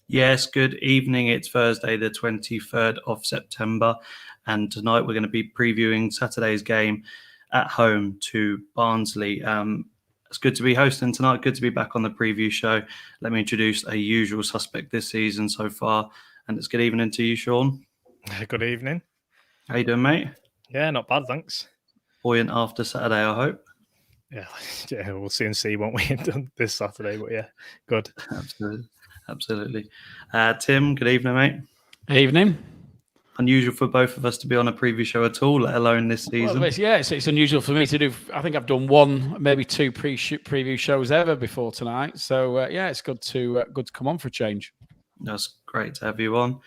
Yes, good evening. It's Thursday, the 23rd of September, and tonight we're going to be previewing Saturday's game at home to Barnsley. It's good to be hosting tonight. Good to be back on the preview show. Let me introduce a usual suspect this season so far, and it's good evening to you, Sean. Good evening. How you doing, mate? Yeah, not bad, thanks. Buoyant after Saturday, I hope. Yeah, we'll soon see, won't we, this Saturday? But yeah, good. Absolutely. Tim, good evening, mate. Evening. Unusual for both of us to be on a preview show at all, let alone this season. Well, it's unusual for me to do. I think I've done one, maybe two preview shows ever before tonight. So it's good to come on for a change. That's great to have you on.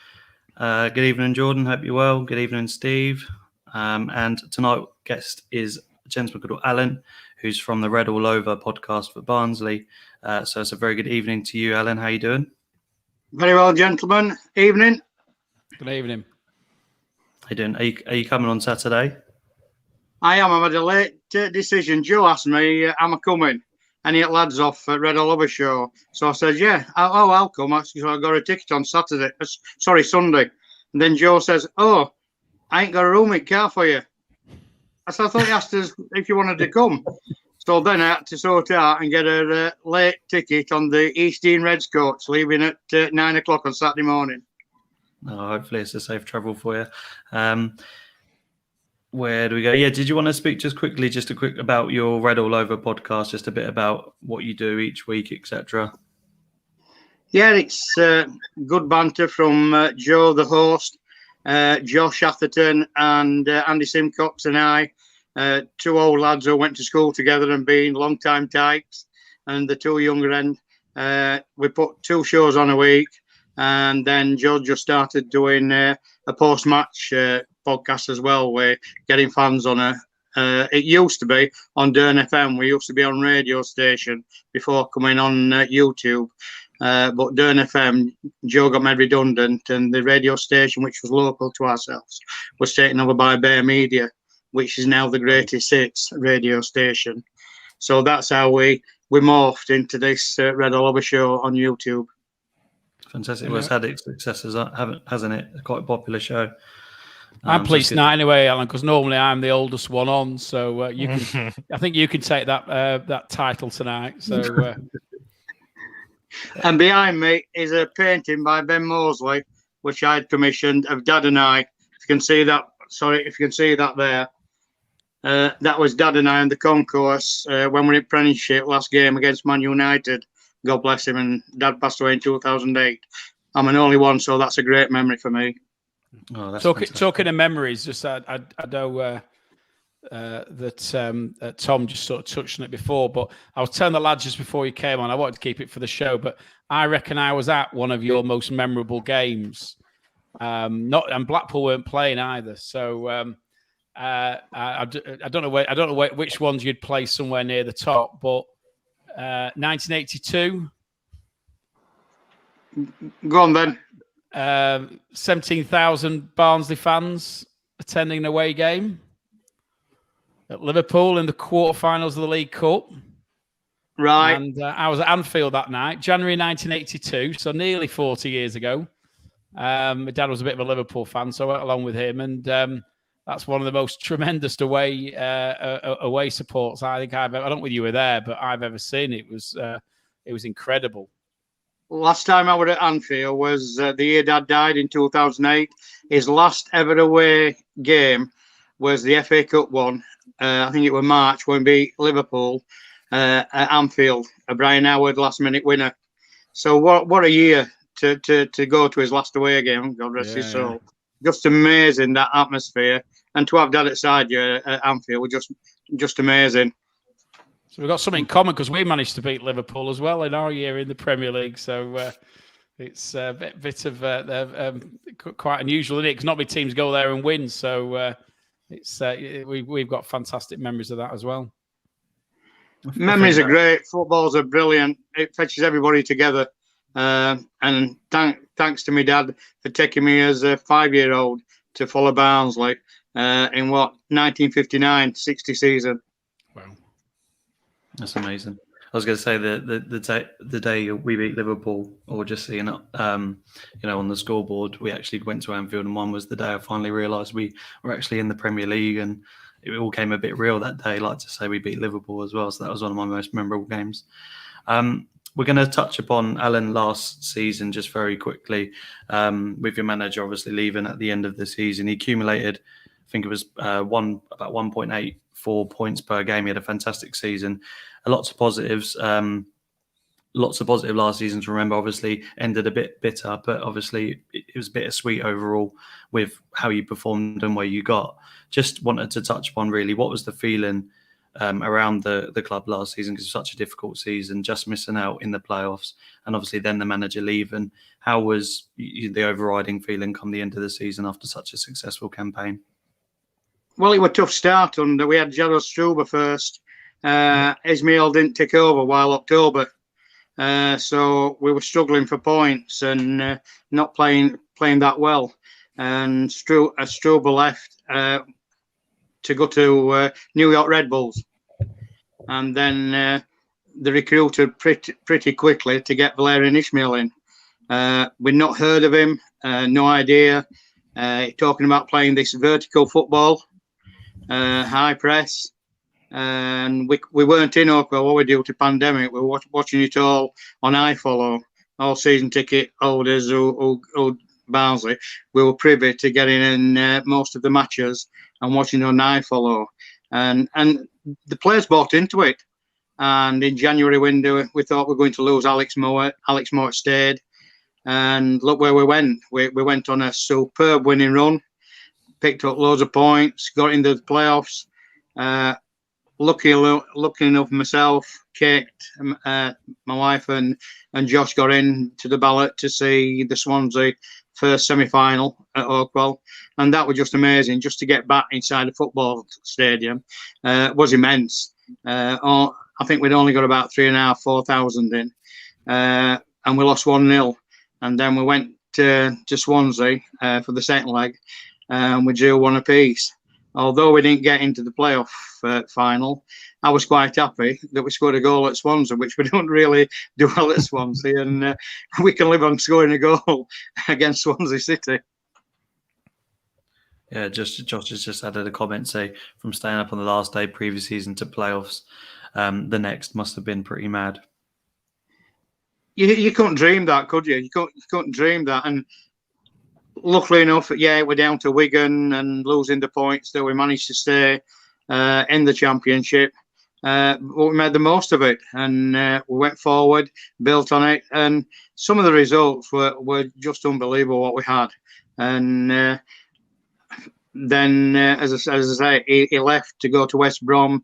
Good evening, Jordan. Hope you're well. Good evening, Steve. And tonight guest is a gentleman called Alan, who's from the Red All Over podcast for Barnsley. So it's a very good evening to you, Alan. How you doing? Very well, gentlemen. Evening. Good evening. How you doing? Are you coming on Saturday? I am. I've had a late decision. Joe asked me, am I coming? Any lads off at Red All Over show. So I said, yeah, I'll come. So I got a ticket on Sunday. And then Joe says, oh, I ain't got a room in car for you. I thought you asked us if you wanted to come. So then I had to sort out and get a late ticket on the East Dean Reds coach, leaving at 9 o'clock on Saturday morning. Hopefully it's a safe travel for you. Where do we go? Yeah, did you want to speak just quick about your Red All Over podcast, just a bit about what you do each week, etc.? Yeah, it's good banter from Joe, the host, Josh Atherton and Andy Simcox and I, two old lads who went to school together and been long-time types, and the two younger end. We put 2 shows on a week, and then Joe just started doing a post-match podcast as well. We're getting fans on it used to be on Dern FM. We used to be on radio station before coming on YouTube. But Dern FM, Joe got made redundant, and the radio station, which was local to ourselves, was taken over by Bear Media, which is now the Greatest Hits radio station. So that's how we morphed into this Red All Over show on YouTube. Fantastic. Well, it's had its successes, hasn't it? Quite a popular show. I'm pleased tonight anyway, Alan, because normally I'm the oldest one on. So you can, I think you can take that title tonight. So. And behind me is a painting by Ben Mosley, which I had commissioned, of Dad and I. If you can see that, there. That was Dad and I on the concourse when we were in Apprenticeship last game against Man United. God bless him. And Dad passed away in 2008. I'm an only one, so that's a great memory for me. Oh, that's talking of memories, just I know that Tom just sort of touched on it before, but I was telling the lads just before you came on, I wanted to keep it for the show, but I reckon I was at one of your most memorable games. And Blackpool weren't playing either, so I don't know which ones you'd play somewhere near the top, but 1982. Go on then. 17,000 Barnsley fans attending an away game at Liverpool in the quarterfinals of the League Cup. Right. And I was at Anfield that night, January 1982, so nearly 40 years ago. My dad was a bit of a Liverpool fan, so I went along with him. And that's one of the most tremendous away supports I think I've ever, I don't know whether you were there, but I've ever seen. It was incredible. Last time I was at Anfield was the year Dad died in 2008. His last ever away game was the FA Cup one. I think it was March when we beat Liverpool at Anfield. A Brian Howard last-minute winner. So what a year to go to his last away game. God rest his soul. Just amazing, that atmosphere, and to have Dad at side you at Anfield was just amazing. So we've got something in common because we managed to beat Liverpool as well in our year in the Premier League. So it's a bit of quite unusual, isn't it? Because not many teams go there and win. So we've got fantastic memories of that as well. Memories are great. Footballs are brilliant. It fetches everybody together. And thanks to my dad for taking me as a 5-year-old to follow Barnsley in 1959-60 season. Wow. That's amazing. I was going to say the day we beat Liverpool, or just seeing it, on the scoreboard, we actually went to Anfield, and one was the day I finally realised we were actually in the Premier League, and it all came a bit real that day. Like to say we beat Liverpool as well, so that was one of my most memorable games. We're going to touch upon Alan last season just very quickly. With your manager obviously leaving at the end of the season, he accumulated, I think it was about 1.84 points per game. He had a fantastic season. Lots of positives. Lots of positive last season to remember. Obviously ended a bit bitter, but obviously it was bittersweet overall with how you performed and where you got. Just wanted to touch upon really what was the feeling around the club last season, because it was such a difficult season, just missing out in the playoffs, and obviously then the manager leaving. How was the overriding feeling come the end of the season after such a successful campaign? Well, it was a tough start. We had Gerald Struber first. Ismail didn't take over while October. So we were struggling for points and not playing that well. And Struber left to go to New York Red Bulls. And then they recruited pretty quickly to get Valerian Ismail in. We'd not heard of him, no idea. Talking about playing this vertical football, high press. And we weren't in Oakwell, what we due to pandemic. We were watching it all on iFollow. All season ticket holders who Barnsley, we were privy to getting in most of the matches and watching on iFollow. And the players bought into it. And in January window, we thought we were going to lose Alex Moore. Alex Moore stayed. And look where we went. We went on a superb winning run, picked up loads of points, got into the playoffs. Lucky enough, myself, Kate, my wife, and Josh got in to the ballot to see the Swansea first semi-final at Oakwell, and that was just amazing. Just to get back inside the football stadium was immense. I think we'd only got about 3,500-4,000 in, and we lost 1-0. And then we went to Swansea for the second leg, and we drew 1 apiece. Although we didn't get into the playoff final, I was quite happy that we scored a goal at Swansea, which we don't really do well at Swansea, and we can live on scoring a goal against Swansea City. Yeah, Josh has just added a comment, say, from staying up on the last day previous season to playoffs, the next must have been pretty mad. You couldn't dream that, could you? You couldn't dream that, and luckily enough, we're down to Wigan and losing the points that we managed to stay in the Championship. But we made the most of it, and we went forward, built on it, and some of the results were just unbelievable what we had. And then, as I say, he left to go to West Brom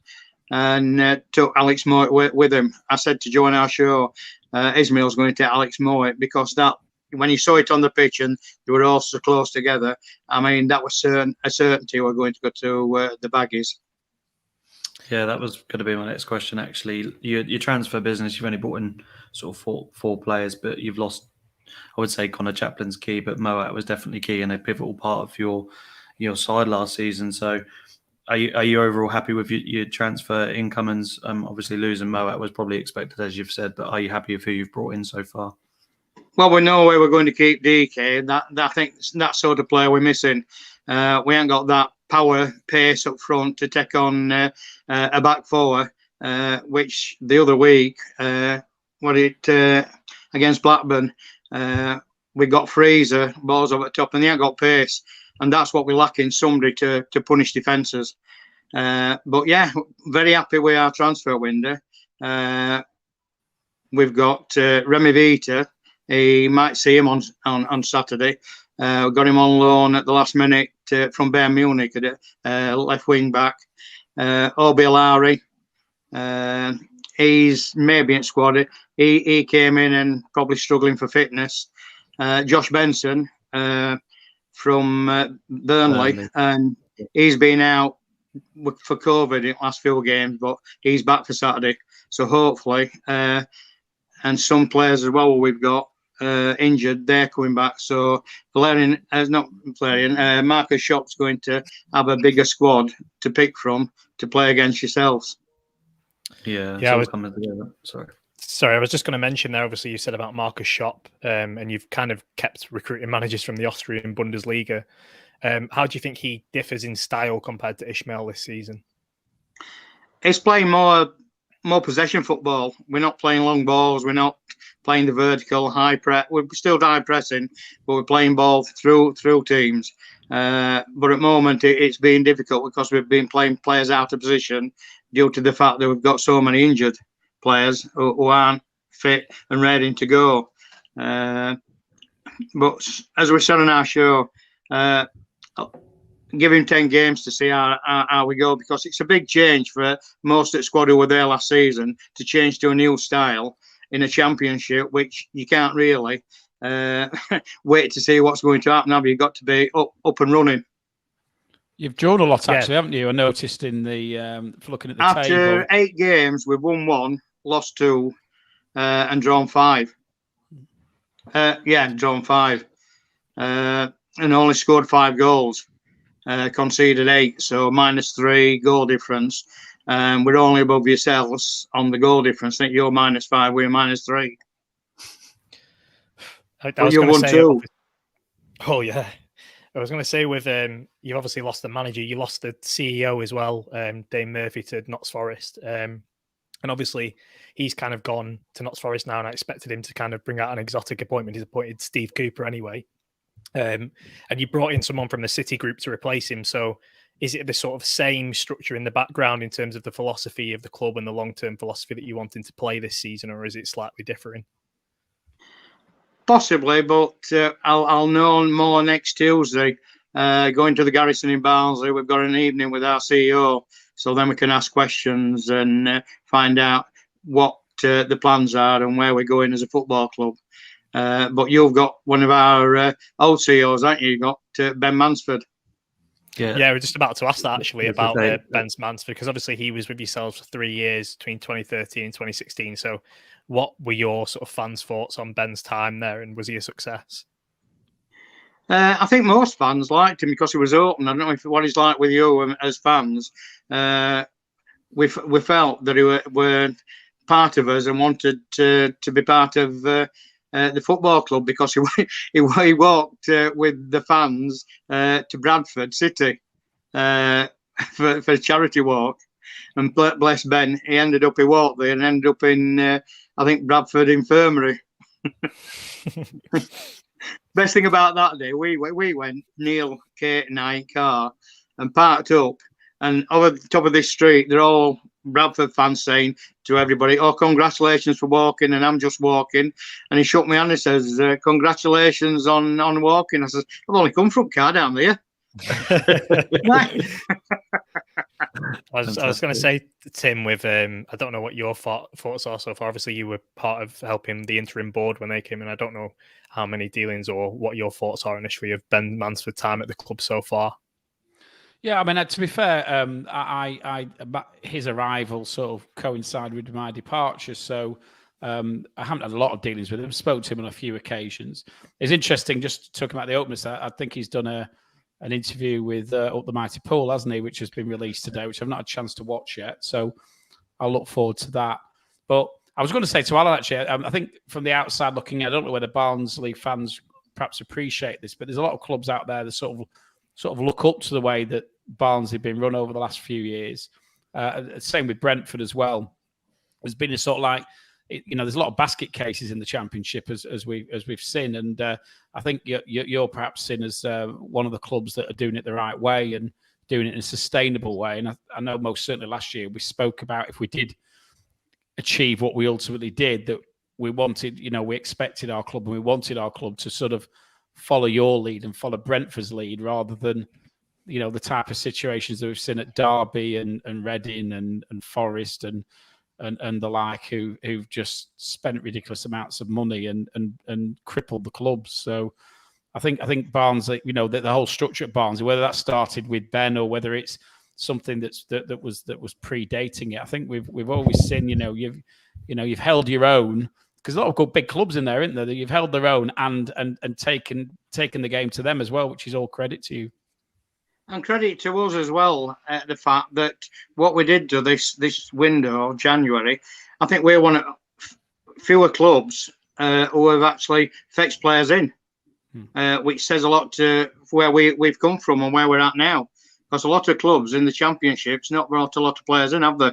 and took Alex Moore with him. I said to Joe on our show, Ismail's going to take Alex Moore, because that, when you saw it on the pitch and they were all so close together, I mean, that was a certainty we're going to go to the Baggies. Yeah, that was going to be my next question, actually. Your transfer business, you've only brought in sort of four players, but you've lost, I would say, Connor Chaplin's key, but Moat was definitely key and a pivotal part of your side last season. So are you overall happy with your transfer incomings? Obviously, losing Moat was probably expected, as you've said, but are you happy with who you've brought in so far? Well, we know where we're going to keep DK. I think that sort of player we're missing. We ain't got that power, pace up front to take on a back four, which the other week, against Blackburn, we got Fraser, balls over the top, and they ain't got pace. And that's what we're lacking, somebody to punish defences. But yeah, very happy with our transfer window. We've got Remy Vita. He might see him on Saturday. We got him on loan at the last minute from Bayern Munich, left wing back. Obi Lowry, he's maybe in squad. He came in and probably struggling for fitness. Josh Benson from Burnley, and he's been out for COVID in the last few games, but he's back for Saturday. So hopefully, and some players as well we've got injured, they're coming back. So Marcus Schopp's going to have a bigger squad to pick from to play against yourselves. Yeah, Yeah, it's all coming together. Sorry, I was just going to mention there, obviously, you said about Marcus Schopp, and you've kind of kept recruiting managers from the Austrian Bundesliga. How do you think he differs in style compared to Ishmael this season? He's playing more possession football. We're not playing long balls. We're not playing the vertical high press. We're still high pressing, but we're playing ball through teams. But at the moment, it's been difficult because we've been playing players out of position due to the fact that we've got so many injured players who aren't fit and ready to go. But as we said on our show, give him 10 games to see how we go, because it's a big change for most of the squad who were there last season to change to a new style in a championship, which you can't really wait to see what's going to happen. Now you've got to be up and running. You've drawn a lot, actually, haven't you? I noticed in the looking at the After table. After 8 games, we've won 1, lost 2, and drawn 5. Drawn 5, and only scored 5 goals. Conceded 8, so -3 goal difference. We're only above yourselves on the goal difference. I think you're -5, we're -3. I was you going won to say, 2. Oh yeah, I was going to say with you've obviously lost the manager, you lost the CEO as well, Dame Murphy to Notts Forest, and obviously he's kind of gone to Notts Forest now, and I expected him to kind of bring out an exotic appointment. He's appointed Steve Cooper anyway. And you brought in someone from the City group to replace him. So is it the sort of same structure in the background in terms of the philosophy of the club and the long-term philosophy that you want him to play this season, or is it slightly different? Possibly, but I'll know more next Tuesday. Going to the Garrison in Barnsley, we've got an evening with our CEO, so then we can ask questions and find out what the plans are and where we're going as a football club. But you've got one of our old CEOs, haven't you? You've got Ben Mansford. Yeah, we're just about to ask that actually about Ben Mansford, because obviously he was with yourselves for 3 years between 2013 and 2016. So what were your sort of fans' thoughts on Ben's time there, and was he a success? I think most fans liked him because he was open. I don't know what he's like with you as fans. We felt that he were part of us and wanted to be part of the football club, because he walked with the fans to Bradford City for a charity walk, and bless Ben, he walked there and ended up in I think Bradford Infirmary. Best thing about that day, we went, Neil, Kate and I, in car and parked up, and over the top of this street they're all Bradford fans saying to everybody, "Oh, congratulations for walking," and I'm just walking. And he shook my hand and says, "Congratulations on walking." I said, "I've only come from car down there." I was going to say, Tim, with I don't know what your thoughts are so far. Obviously, you were part of helping the interim board when they came in. I don't know how many dealings or what your thoughts are initially of Ben Mansford's time at the club so far. Yeah, I mean, to be fair, his arrival sort of coincided with my departure, so I haven't had a lot of dealings with him. Spoke to him on a few occasions. It's interesting, just talking about the openers. I think he's done an interview with Up the Mighty Pool, hasn't he, which has been released today, which I've not had a chance to watch yet. So I'll look forward to that. But I was going to say to Alan, actually, I think from the outside looking in, I don't know whether Barnsley fans perhaps appreciate this, but there's a lot of clubs out there that sort of look up to the way that Barnsley have been run over the last few years. Same with Brentford as well. There's been a sort of like, there's a lot of basket cases in the Championship as we've seen, and I think you're perhaps seen as one of the clubs that are doing it the right way and doing it in a sustainable way. And I know most certainly last year we spoke about, if we did achieve what we ultimately did, that we wanted, we expected our club and we wanted our club to sort of follow your lead and follow Brentford's lead, rather than the type of situations that we've seen at Derby and Reading and Forest and the like, who've just spent ridiculous amounts of money and crippled the clubs. So I think Barnsley, the whole structure at Barnsley, whether that started with Ben or whether it's something that was predating it, I think we've always seen, you've held your own, because a lot of good big clubs in there, isn't there? That you've held their own and taken the game to them as well, which is all credit to you. And credit to us as well, the fact that what we did to this window, January, I think we're one of fewer clubs who have actually fetched players in, which says a lot to where we've come from and where we're at now. Because a lot of clubs in the Championships not brought a lot of players in, have they?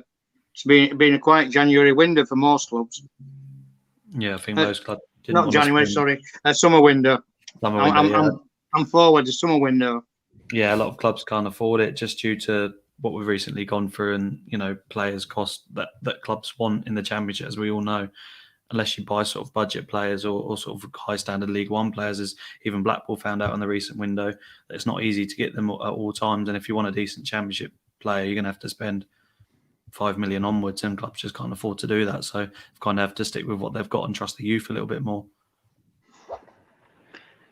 It's been a quiet January window for most clubs. Yeah, I think most clubs didn't not want January, sorry, summer window. I'm forward to summer window. Yeah, a lot of clubs can't afford it just due to what we've recently gone through, and players cost that clubs want in the Championship, as we all know. Unless you buy sort of budget players or sort of high standard League One players, as even Blackpool found out in the recent window, that it's not easy to get them at all times. And if you want a decent Championship player, you're going to have to spend 5 million onwards, and clubs just can't afford to do that. So you kind of have to stick with what they've got and trust the youth a little bit more.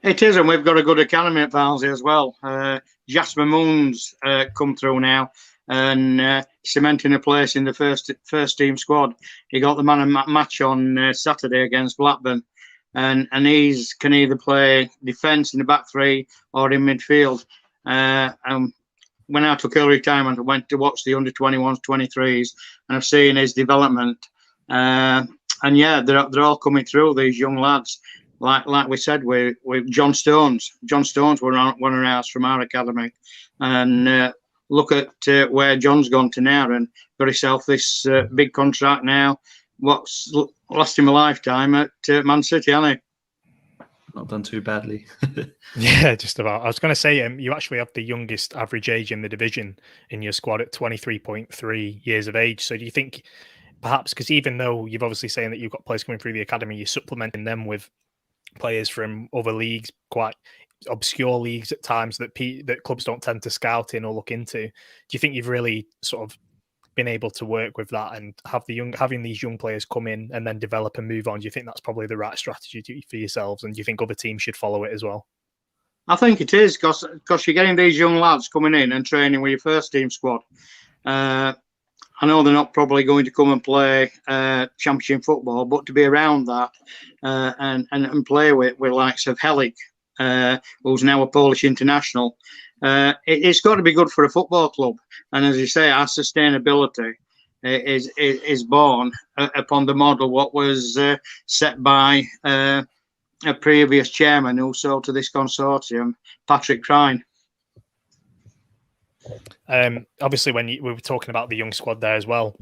It is, and we've got a good academy at Barnsley as well. Jasper Moon's come through now and cementing a place in the first team squad. He got the man of match on Saturday against Blackburn, and he can either play defence in the back three or in midfield. When I took early retirement, I went to watch the under-21s, 23s, and I've seen his development. And yeah, they're all coming through, these young lads. Like we said, with John Stones. John Stones were one of ours from our academy, and look at where John's gone to now, and got himself this big contract now. What's lasting a lifetime at Man City, hasn't he? Not done too badly. Yeah, just about. I was going to say, you actually have the youngest average age in the division in your squad at 23.3 years of age. So do you think perhaps, because even though you've obviously saying that you've got players coming through the academy, you're supplementing them with players from other leagues, quite obscure leagues at times that clubs don't tend to scout in or look into. Do you think you've really sort of been able to work with that and having these young players come in and then develop and move on? Do you think that's probably the right strategy for yourselves, and do you think other teams should follow it as well? I think it is, because you're getting these young lads coming in and training with your first team squad. I know they're not probably going to come and play championship football, but to be around that and play with likes of Helik, who's now a Polish international, it's got to be good for a football club. And as you say, our sustainability is born upon the model what was set by a previous chairman who sold to this consortium, Patrick Crine. Obviously, when we were talking about the young squad there as well,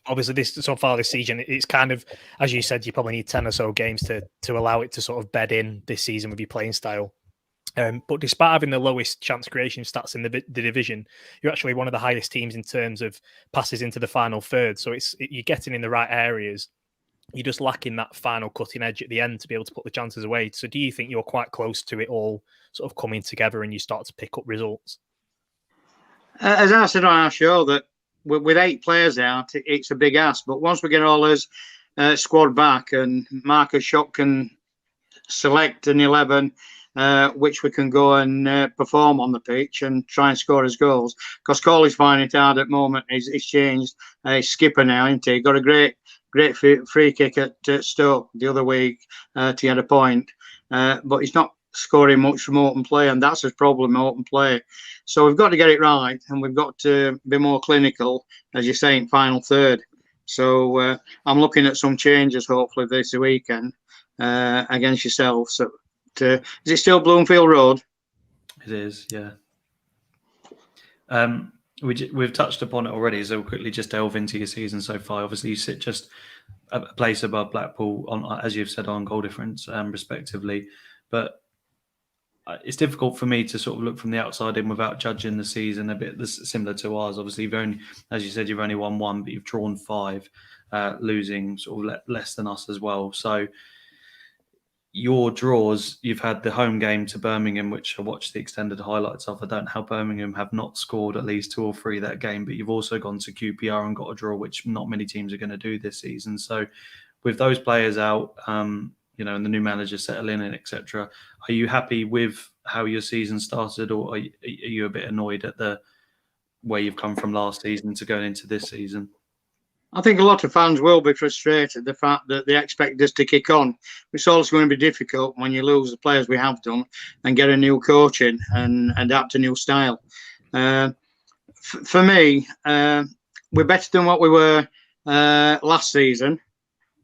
obviously so far this season, it's kind of, as you said, you probably need 10 or so games to allow it to sort of bed in this season with your playing style. But despite having the lowest chance creation stats in the division, you're actually one of the highest teams in terms of passes into the final third. So you're getting in the right areas. You're just lacking that final cutting edge at the end to be able to put the chances away. So do you think you're quite close to it all sort of coming together and you start to pick up results? As I said on our show, that with 8 players out, it's a big ask. But once we get all this squad back and Marcus Shot can select an 11 which we can go and perform on the pitch and try and score his goals, because Corley's finding it hard at the moment. He's changed. He's skipper now, isn't he? Got a great free kick at Stoke the other week to get a point, but he's not scoring much from open play, and that's his problem, open play. So we've got to get it right, and we've got to be more clinical, as you say, in final third. So I'm looking at some changes hopefully this weekend against yourself. So is it still Bloomfield Road? It is, yeah. We've touched upon it already, so we'll quickly just delve into your season so far. Obviously, you sit just a place above Blackpool, on, as you've said, on goal difference, respectively. But it's difficult for me to sort of look from the outside in without judging the season a bit similar to ours. Obviously, as you said, you've only won 1, but you've drawn 5, losing sort of less than us as well. So your draws, you've had the home game to Birmingham, which I watched the extended highlights of. I don't know how Birmingham have not scored at least 2 or 3 that game, but you've also gone to QPR and got a draw, which not many teams are going to do this season. So with those players out, and the new manager settling in, etc., are you happy with how your season started, or are you a bit annoyed at the way you've come from last season to going into this season? I think a lot of fans will be frustrated, the fact that they expect us to kick on. It's always going to be difficult when you lose the players we have done and get a new coach in and adapt a new style. For me, we're better than what we were last season.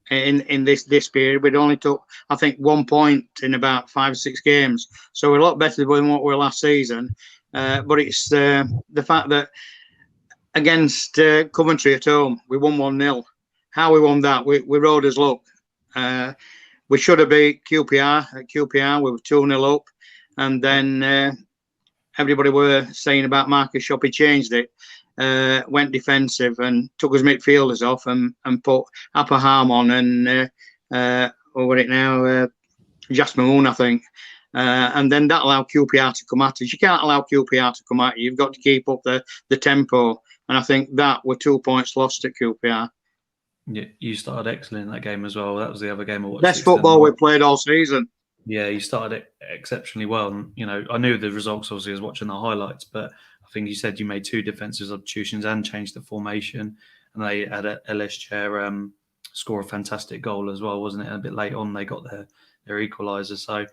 In this period, we'd only took, I think, 1 point in about 5 or 6 games, so we're a lot better than what we were last season. But it's the fact that against Coventry at home, we won 1-0. How we won that, we rode as luck. We should have beat QPR at QPR. We were 2-0 up, and then everybody were saying about Marcus Shop. He changed it, went defensive and took his midfielders off and put Upper Harm on and over it now, Jasmine Moon, I think. And then that allowed QPR to come at us. You can't allow QPR to come at you. You've got to keep up the tempo. And I think that were 2 points lost at QPR. Yeah, you started excellent in that game as well. That was the other game I watched. Best football we played all season. Yeah, you started it exceptionally well. And, you know, I knew the results, obviously, I was watching the highlights, but I think you said you made 2 defensive substitutions and changed the formation. And they had LS Chair score a fantastic goal as well, wasn't it? And a bit late on, they got their equaliser. So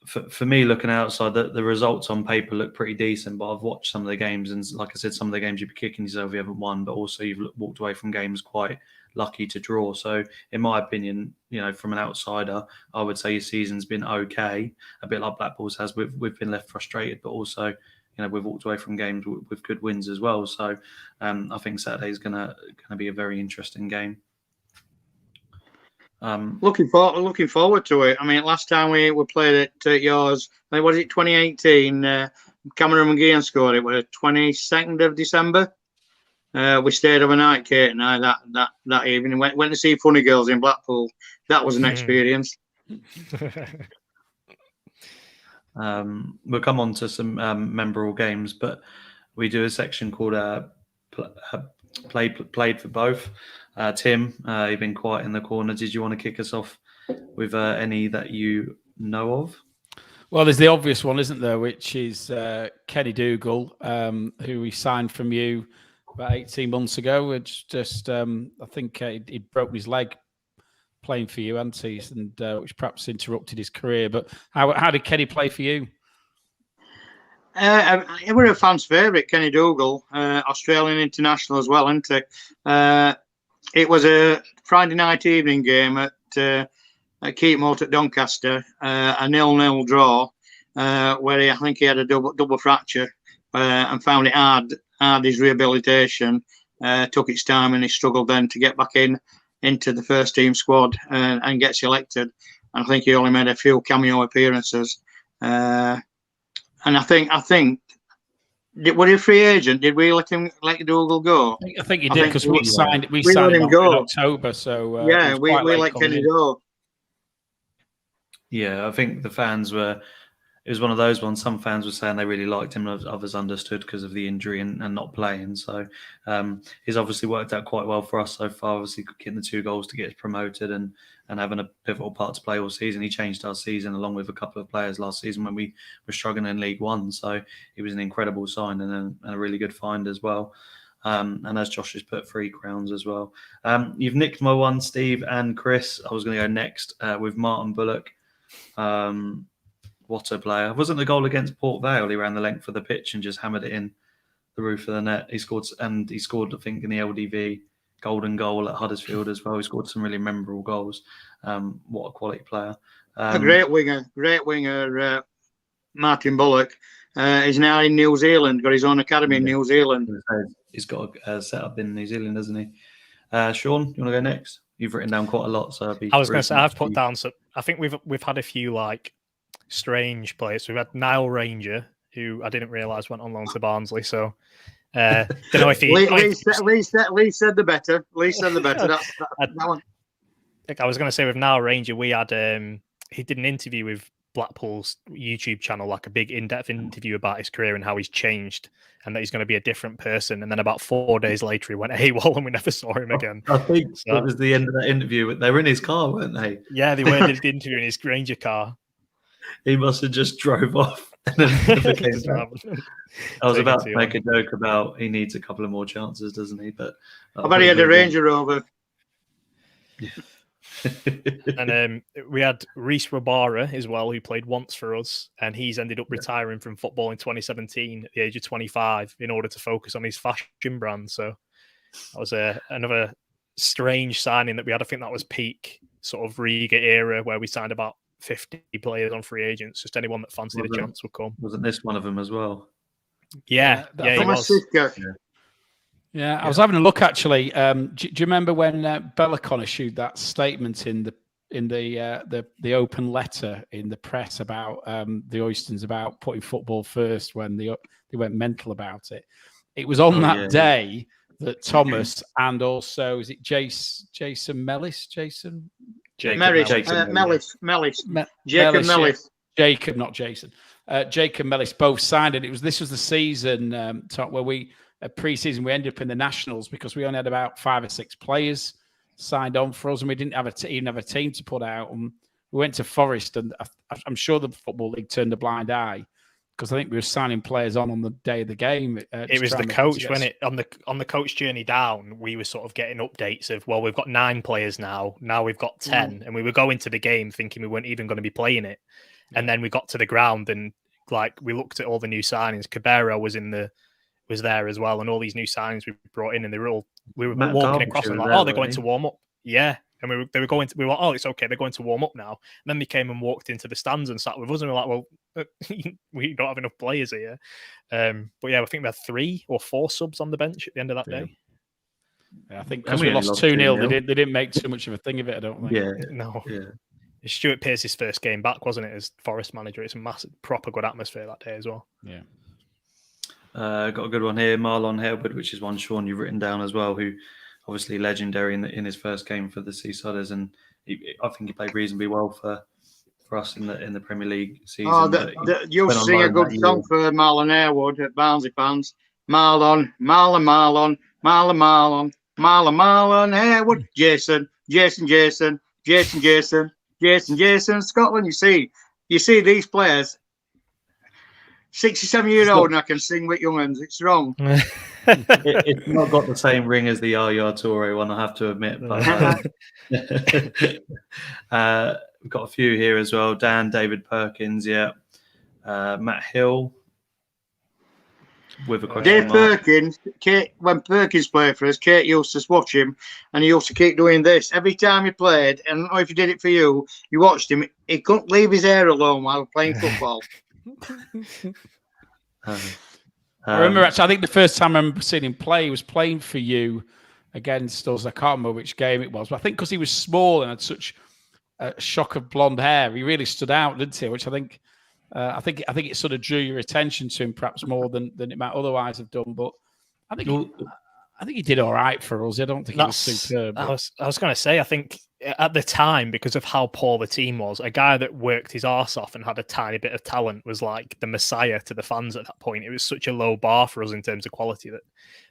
for me, looking outside, the results on paper look pretty decent, but I've watched some of the games, and like I said, some of the games you'd be kicking yourself you haven't won, but also you've walked away from games quite lucky to draw. So in my opinion, you know, from an outsider, I would say your season's been okay, a bit like Blackpool's has. We've been left frustrated, but also, you know, we've walked away from games with good wins as well. So I think Saturday's gonna be a very interesting game. Looking forward to it. I mean, last time we played at yours, was it 2018? Cameron McGeehan scored it. Was it 22nd of December? We stayed overnight, Kate and I, that evening. Went to see Funny Girls in Blackpool. That was an experience. We'll come on to some memorable games, but we do a section called Played for Both. Tim, you've been quiet in the corner. Did you want to kick us off with any that you know of? Well, there's the obvious one, isn't there, which is Kenny Dougal, who we signed from you about 18 months ago. It's just, I think he'd broken his leg playing for you, hadn't he? And which perhaps interrupted his career. But how did Kenny play for you? He was a fan's favourite, Kenny Dougal, Australian international as well, isn't he? It was a Friday night evening game at Keatmoat at Doncaster, a 0-0 draw, where I think he had a double fracture and found it hard his rehabilitation. Took its time and he struggled then to get back into the first team squad and get selected. And I think he only made a few cameo appearances. And I think was he a free agent? Did we let Dougal go? I think you did, because we signed him in October. So yeah, we let Kenny go. Yeah, I think the fans were. It was one of those ones. Some fans were saying they really liked him, and others understood because of the injury and not playing. So he's obviously worked out quite well for us so far. Obviously, getting the 2 goals to get us promoted and having a pivotal part to play all season. He changed our season along with a couple of players last season when we were struggling in League One. So he was an incredible sign and a really good find as well. And as Josh has put, 3 crowns as well. You've nicked my one, Steve and Chris. I was going to go next with Martin Bullock. What a player. Wasn't the goal against Port Vale? He ran the length of the pitch and just hammered it in the roof of the net. He scored, I think, in the LDV golden goal at Huddersfield as well. He scored some really memorable goals. What a quality player. A great winger, Martin Bullock. He's now in New Zealand, got his own academy in New Zealand. He's got a setup in New Zealand, hasn't he? Sean, you want to go next? You've written down quite a lot, so I was going to say, I've put down some. I think we've had a few like strange players. We've had Niall Ranger, who I didn't realise went on loan to Barnsley. So don't know if he. Lee said the better. Lee said the better. That one. I was going to say with Niall Ranger, we had he did an interview with Blackpool's YouTube channel, like a big in-depth interview about his career and how he's changed and that he's going to be a different person. And then about 4 days later, he went AWOL and we never saw him again. I think that was the end of that interview. They were in his car, weren't they? Yeah, they were. Did the interview in his Ranger car. He must have just drove off and then never came back. I was about to make a joke about he needs a couple of more chances, doesn't he? But I bet he had a Ranger Rover. Yeah. And we had Reece Rabara as well, who played once for us, and he's ended up retiring from football in 2017 at the age of 25 in order to focus on his fashion brand. So that was another strange signing that we had. I think that was peak sort of Riga era, where we signed about 50 players on free agents. Just anyone that fancied a chance would come. Wasn't this one of them as well? Yeah, he was. Yeah, I was having a look actually. Do you remember when Bella issued that statement in the open letter in the press about the Oystons about putting football first when they went mental about it? It was on that day that Thomas and also is it Jason Mellis? Jacob Mellis. Jacob, not Jason. Jacob Mellis both signed it. This was the season where we pre-season we ended up in the Nationals because we only had about 5 or 6 players signed on for us, and we didn't have even have a team to put out. And we went to Forest, and I'm sure the Football League turned a blind eye because I think we were signing players on the day of the game. It was the coach when on the coach journey down. We were sort of getting updates of, well, we've got 9 players now. Now we've got 10, and we were going to the game thinking we weren't even going to be playing it. And then we got to the ground and we looked at all the new signings. Cabero was there as well, and all these new signings we brought in, and we were walking across and they're going to warm up. Yeah. And we were oh, it's okay, they're going to warm up now. And then they came and walked into the stands and sat with us, and we were like, well, we don't have enough players here. But yeah, I think we had 3 or 4 subs on the bench at the end of that day. Yeah, I think because we lost 2-0, they didn't make too much of a thing of it, I don't think. Yeah. No. Yeah. It's Stuart Pearce's first game back, wasn't it, as Forest manager? It's a massive, proper good atmosphere that day as well. Yeah. Got a good one here, Marlon Harewood, which is one, Sean, you've written down as well, who obviously legendary in his first game for the Seasiders, and I think he played reasonably well for us in the Premier League season. Oh, you'll sing a good song for Marlon Harewood at Barnsley fans. Marlon Harewood, Jason, Scotland. You see these players, 67-year-old, and I can sing with young'uns. It's wrong. It's not got the same ring as the Yaya Toure one, I have to admit. But we've got a few here as well. David Perkins, Matt Hill with a question Dave mark. Perkins, when Perkins played for us, Kate used to watch him, and he used to keep doing this every time he played. And I don't know if he did it for you. You watched him; he couldn't leave his hair alone while playing football. I remember actually, I think the first time I remember seeing him play, he was playing for you against us. I can't remember which game it was, but I think because he was small and had such a shock of blonde hair, he really stood out, didn't he? Which I think it sort of drew your attention to him perhaps more than it might otherwise have done. But I think he did all right for us. I don't think he was superb. I was going to say, I think at the time, because of how poor the team was, a guy that worked his arse off and had a tiny bit of talent was like the messiah to the fans at that point. It was such a low bar for us in terms of quality.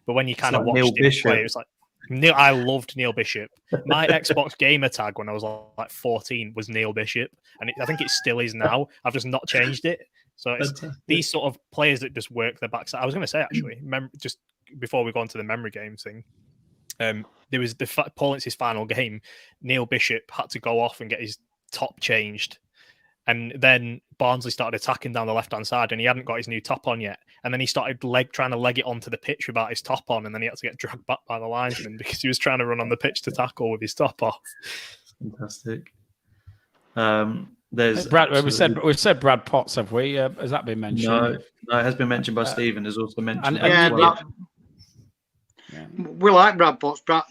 But when you kind of watched him play, it was like, I loved Neil Bishop. My Xbox gamer tag when I was like 14 was Neil Bishop, and I think it still is now. I've just not changed it. So it's these sort of players that just work their backside. I was going to say, actually, just before we go on to the memory game thing, there was Paul Ince's final game. Neil Bishop had to go off and get his top changed, and then Barnsley started attacking down the left-hand side, and he hadn't got his new top on yet. And then he started trying to leg it onto the pitch without his top on, and then he had to get dragged back by the linesman because he was trying to run on the pitch to tackle with his top off. Fantastic. There's Brad. We've said Brad Potts, have we? Has that been mentioned? No, it has been mentioned by Stephen. There's also mentioned. We like Brad Potts. Brad,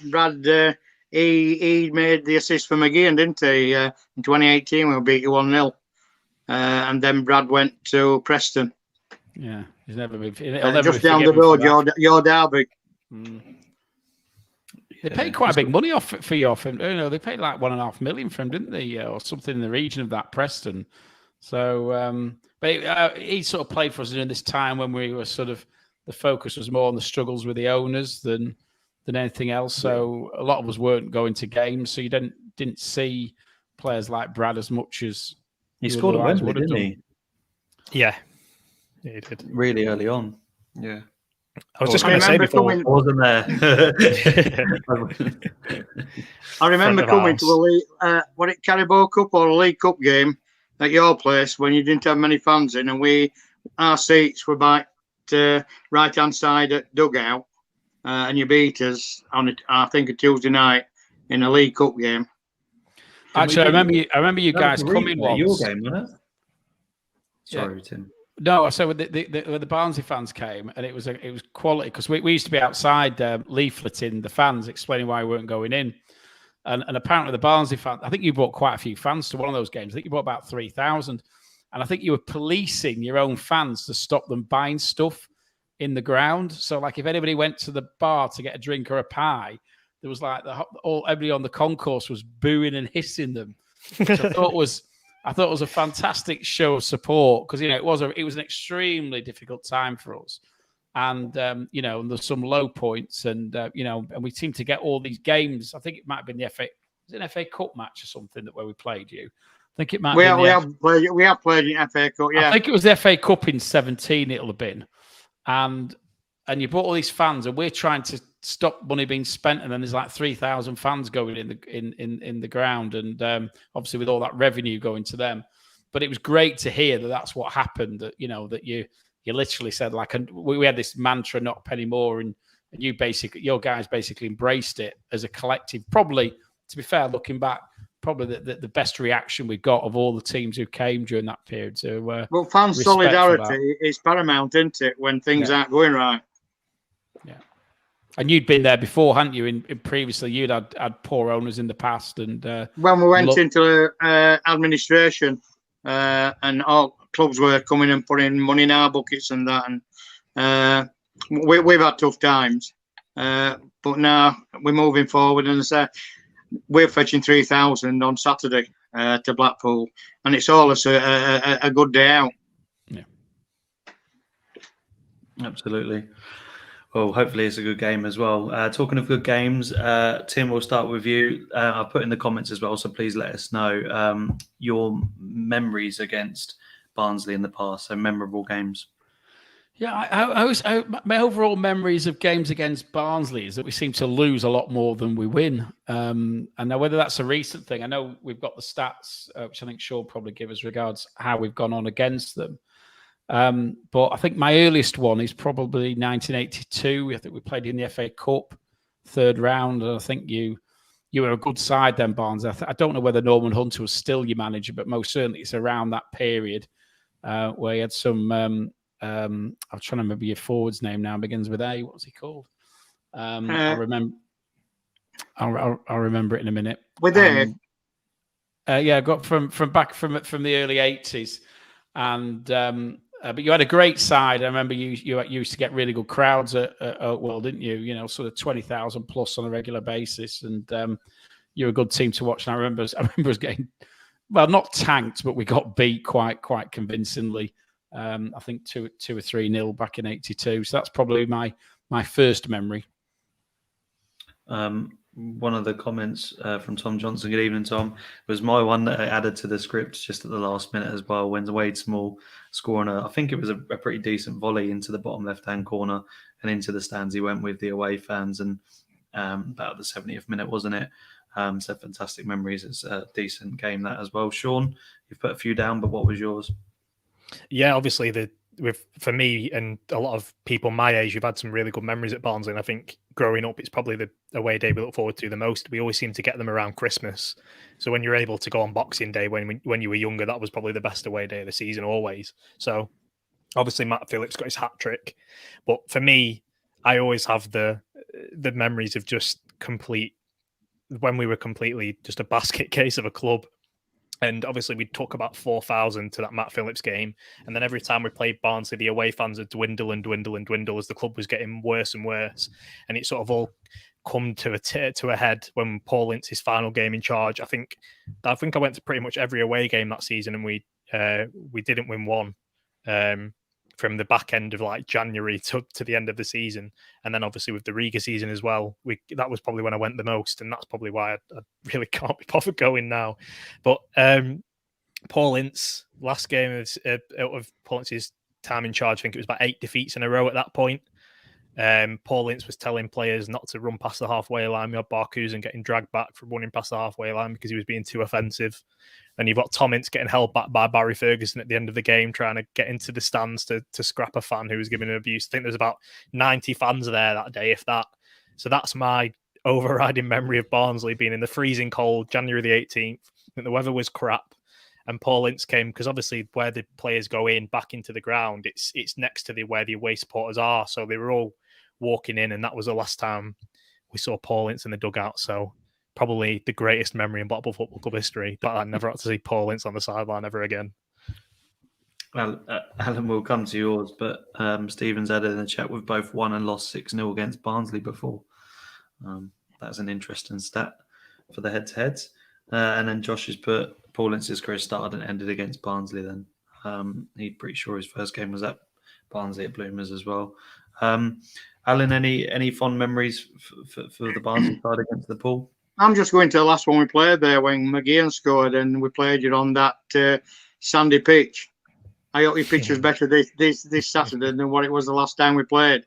he made the assist for McGeehan, didn't he? In 2018, we beat you 1-0. And then Brad went to Preston. Yeah, he's never been. Just down the road, your derby. They paid quite a big money for you off him. They paid like $1.5 million for him, didn't they, or something in the region of that, Preston. So, but he sort of played for us during this time when we were sort of the focus was more on the struggles with the owners than anything else. So a lot of us weren't going to games, so you didn't see players like Brad as much as he scored a Wembley, didn't he? Yeah, he did really early on. Yeah. I was just I going to say remember before. I wasn't there. I remember Front of coming to house. a league, what it Carabao Cup or a League Cup game at your place when you didn't have many fans in, and our seats were back to right hand side at dugout, and you beat us on I think a Tuesday night in a League Cup game. Actually, I remember you guys coming once. Your game, wasn't it? Sorry, Yeah. Tim. No, so when the Barnsley fans came, and it was quality, because we used to be outside leafleting the fans, explaining why we weren't going in. And apparently the Barnsley fans, I think you brought quite a few fans to one of those games. I think you brought about 3,000. And I think you were policing your own fans to stop them buying stuff in the ground. So, like, if anybody went to the bar to get a drink or a pie, there was like everybody on the concourse was booing and hissing them, which I thought was a fantastic show of support, because it was an extremely difficult time for us, and and there's some low points, and and we seemed to get all these games. I think it might have been the FA Cup match or something where we played you. I think it might. We have played in FA Cup. Yeah, I think it was the FA Cup in 2017. It'll have been, and you brought all these fans, and we're trying to stop money being spent, and then there's like 3,000 fans going in the ground, and obviously with all that revenue going to them. But it was great to hear that that's what happened. That that you literally said, like, and we had this mantra, not a penny more, and your guys basically embraced it as a collective. Probably, to be fair, looking back, probably the best reaction we got of all the teams who came during that period. So, well, fan solidarity is paramount, isn't it, when things aren't going right? Yeah. And you'd been there before, hadn't you? In previously, you'd had poor owners in the past, and when we went into administration, and all clubs were coming and putting money in our buckets and that, and we've had tough times, but now we're moving forward, and we're fetching 3,000 on Saturday to Blackpool, and it's all a good day out. Yeah, absolutely. Well, hopefully it's a good game as well. Talking of good games, Tim, we'll start with you. I'll put in the comments as well, so please let us know your memories against Barnsley in the past, so memorable games. Yeah, my overall memories of games against Barnsley is that we seem to lose a lot more than we win. And now whether that's a recent thing, I know we've got the stats, which I think Sean probably give us regards how we've gone on against them. But I think my earliest one is probably 1982. I think we played in the FA Cup, third round, and I think you were a good side then, Barnes. I don't know whether Norman Hunter was still your manager, but most certainly it's around that period where he had some. I'm trying to remember your forward's name now. Begins with A. What was he called? I'll remember. I'll remember it in a minute. With A. Yeah, I got from back from the early 80s, and. But you had a great side. I remember you used to get really good crowds at Oakwell, didn't you? Sort of 20,000 plus on a regular basis, and you're a good team to watch. And I remember us getting, well, not tanked, but we got beat quite convincingly. I think 2 or 3-0 back in '82. So that's probably my first memory. One of the comments from Tom Johnson, good evening, Tom, was my one that I added to the script just at the last minute as well, when Wade Small scoring I think it was a pretty decent volley into the bottom left-hand corner and into the stands. He went with the away fans, and about the 70th minute, wasn't it? So fantastic memories. It's a decent game, that as well. Sean, you've put a few down, but what was yours? Yeah, obviously for me and a lot of people my age, you've had some really good memories at Barnsley, and I think growing up, it's probably the away day we look forward to the most. We always seem to get them around Christmas, so when you're able to go on Boxing Day when you were younger, that was probably the best away day of the season always. So obviously Matt Phillips got his hat trick, but for me, I always have the memories of just when we were completely just a basket case of a club. And obviously we took about 4,000 to that Matt Phillips game. And then every time we played Barnsley, the away fans would dwindle and dwindle and dwindle as the club was getting worse and worse. And it sort of all come to a head when Paul Ince's final game in charge. I think I went to pretty much every away game that season, and we didn't win one from the back end of like January to the end of the season. And then obviously with the Riga season as well, that was probably when I went the most, and that's probably why I really can't be bothered going now. But Paul Ince, last game of Paul Ince's time in charge, I think it was about 8 defeats in a row at that point. Paul Ince was telling players not to run past the halfway line. We had Barkhuizen getting dragged back from running past the halfway line because he was being too offensive. And you've got Tom Ince getting held back by Barry Ferguson at the end of the game, trying to get into the stands to scrap a fan who was giving an abuse. I think there's about 90 fans there that day, if that. So that's my overriding memory of Barnsley being in the freezing cold, January the 18th. I think the weather was crap. And Paul Ince came, because obviously where the players go in back into the ground, it's next to where the away supporters are. So they were all walking in, and that was the last time we saw Paul Ince in the dugout. So probably the greatest memory in Blackpool Football Club history. But I never had to see Paul Ince on the sideline ever again. Well, Alan, will come to yours, but Stephen's added in the chat, we've both won and lost 6-0 against Barnsley before. That's an interesting stat for the head-to-heads. And then Josh has put Paul Ince's career started and ended against Barnsley then. He's pretty sure his first game was at Barnsley at Bloomers as well. Alan, any fond memories for the Barnsley side against the Pool? I'm just going to the last one we played there when McGeehan scored, and we played it on that sandy pitch. I hope your pitch was better this Saturday than what it was the last time we played,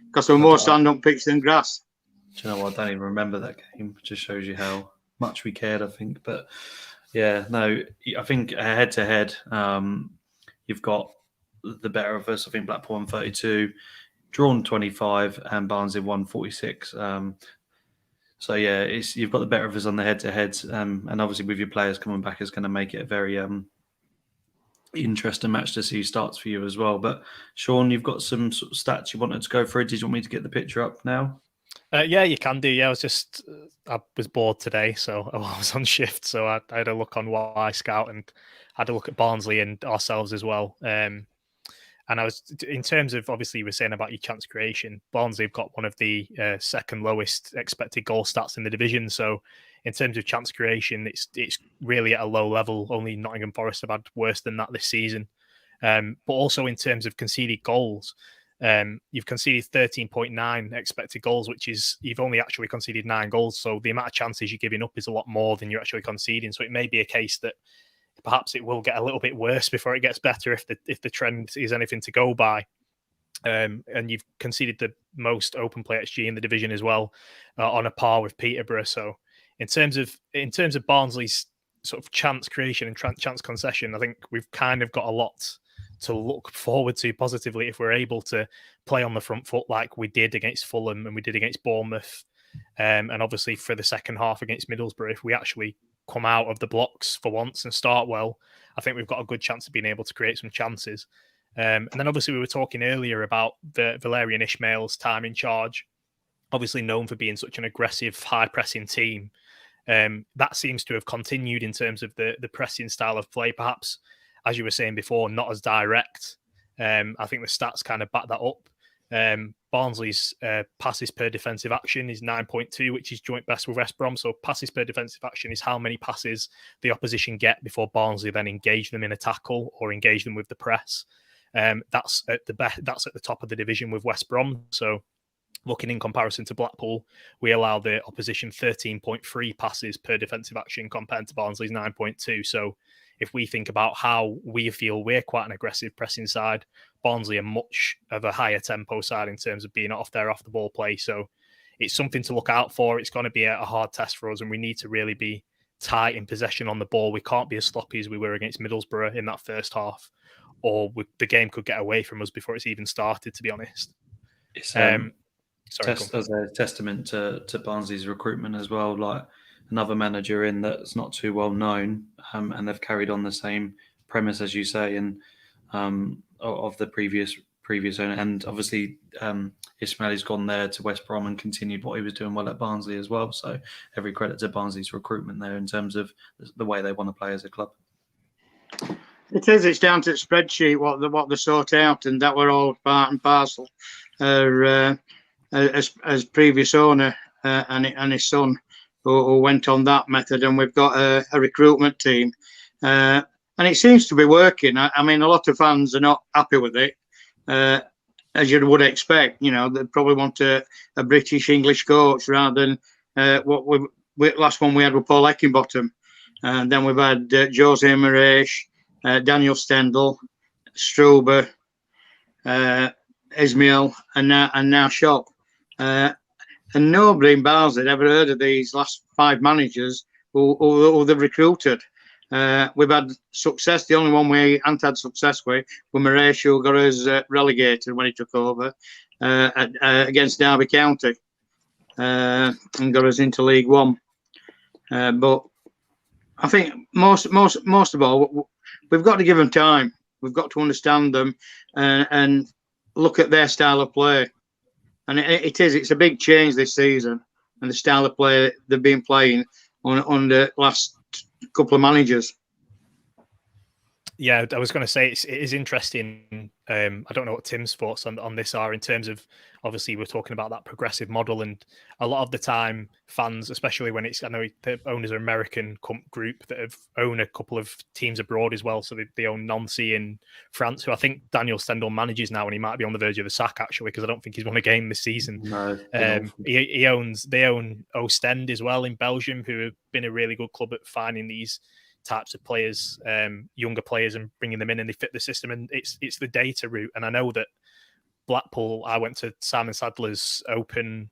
because there were more sand on pitch than grass. Do you know what? I don't even remember that game. It just shows you how much we cared, I think. But yeah, no, I think head to head, you've got the better of us. I think Blackpool won 32, drawn 25, and Barnsley won 46. So yeah, you've got the better of us on the head to heads, and obviously with your players coming back, is going to make it a very interesting match to see who starts for you as well. But Sean, you've got some sort of stats you wanted to go through. Did you want me to get the picture up now? Yeah, you can do. Yeah, I was bored today, so I was on shift, so I had a look on Y Scout and had a look at Barnsley and ourselves as well. And I was, in terms of, obviously, you were saying about your chance creation, Barnsley have got one of the second lowest expected goal stats in the division. So in terms of chance creation, it's really at a low level. Only Nottingham Forest have had worse than that this season. But also in terms of conceded goals, you've conceded 13.9 expected goals, which is, you've only actually conceded 9 goals. So the amount of chances you're giving up is a lot more than you're actually conceding. So it may be a case that perhaps it will get a little bit worse before it gets better if the trend is anything to go by. And you've conceded the most open play XG in the division as well, on a par with Peterborough. So in terms of Barnsley's sort of chance creation and chance concession, I think we've kind of got a lot to look forward to positively if we're able to play on the front foot like we did against Fulham and we did against Bournemouth, and obviously for the second half against Middlesbrough. If we actually come out of the blocks for once and start well, I think we've got a good chance of being able to create some chances. And then obviously we were talking earlier about the Valerian Ismail's time in charge, obviously known for being such an aggressive, high-pressing team. That seems to have continued in terms of the pressing style of play, perhaps, as you were saying before, not as direct. I think the stats kind of back that up. Barnsley's passes per defensive action is 9.2, which is joint best with West Brom. So passes per defensive action is how many passes the opposition get before Barnsley then engage them in a tackle or engage them with the press. That's at the top of the division with West Brom. So looking in comparison to Blackpool, we allow the opposition 13.3 passes per defensive action compared to Barnsley's 9.2. So if we think about how we feel we're quite an aggressive pressing side, Barnsley are much of a higher tempo side in terms of being off the ball play. So it's something to look out for. It's going to be a hard test for us, and we need to really be tight in possession on the ball. We can't be as sloppy as we were against Middlesbrough in that first half, or the game could get away from us before it's even started, to be honest. It's as a testament to Barnsley's recruitment as well. Like, another manager in that's not too well known, and they've carried on the same premise, as you say, and of the previous owner. And obviously, Ismail's gone there to West Brom and continued what he was doing well at Barnsley as well. So every credit to Barnsley's recruitment there in terms of the way they want to play as a club. It is. It's down to the spreadsheet what they sort out, and that were all part and parcel. As previous owner and his son who went on that method, and we've got a recruitment team, and it seems to be working. I mean, a lot of fans are not happy with it, as you would expect. You know, they probably want a British English coach rather than what last one we had with Paul Eckingbottom, and then we've had Jose Marais, Daniel Stendel, Struber, Ismail, and now Shop. And nobody in Barnsley had ever heard of these last 5 managers who they've recruited. We've had success. The only one we haven't had success with Maurice, who got us relegated when he took over against Derby County and got us into League One. But I think most of all, we've got to give them time. We've got to understand them and look at their style of play. And it's a big change this season, and the style of play they've been playing on the last couple of managers. Yeah, I was going to say it is interesting. I don't know what Tim's thoughts on this are in terms of, obviously we're talking about that progressive model, and a lot of the time fans, especially when I know the owners are American group that own a couple of teams abroad as well. So they own Nancy in France, who I think Daniel Stendhal manages now, and he might be on the verge of the sack actually, because I don't think he's won a game this season. No, they own Ostend as well in Belgium, who have been a really good club at finding these types of players, younger players, and bringing them in, and they fit the system. And it's the data route. And I know that Blackpool, I went to Simon Sadler's open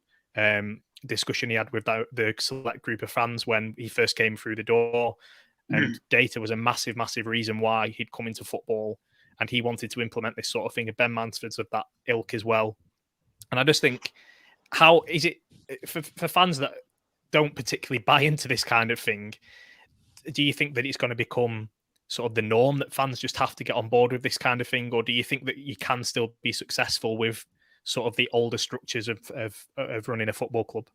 discussion he had with the select group of fans when he first came through the door, and data was a massive reason why he'd come into football, and he wanted to implement this sort of thing. And Ben Mansford's of that ilk as well. And I just think, how is it for fans that don't particularly buy into this kind of thing? Do you think that it's going to become sort of the norm, that fans just have to get on board with this kind of thing? Or do you think that you can still be successful with sort of the older structures of running a football club?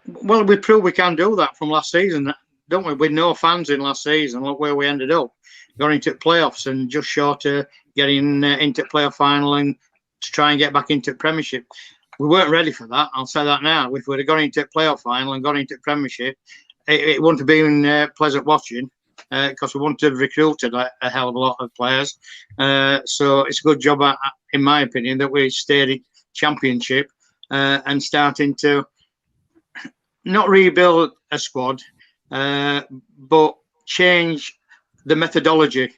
Well, we proved we can do that from last season, don't we? With no fans in last season, look where we ended up. Got into playoffs and just short of getting into playoff final and to try and get back into Premiership. We weren't ready for that. I'll say that now. If we'd have gone into playoff final and got into Premiership, it wouldn't have been pleasant watching because we wouldn't have recruited a hell of a lot of players. So it's a good job, in my opinion, that we stayed in Championship and starting to not rebuild a squad, but change the methodology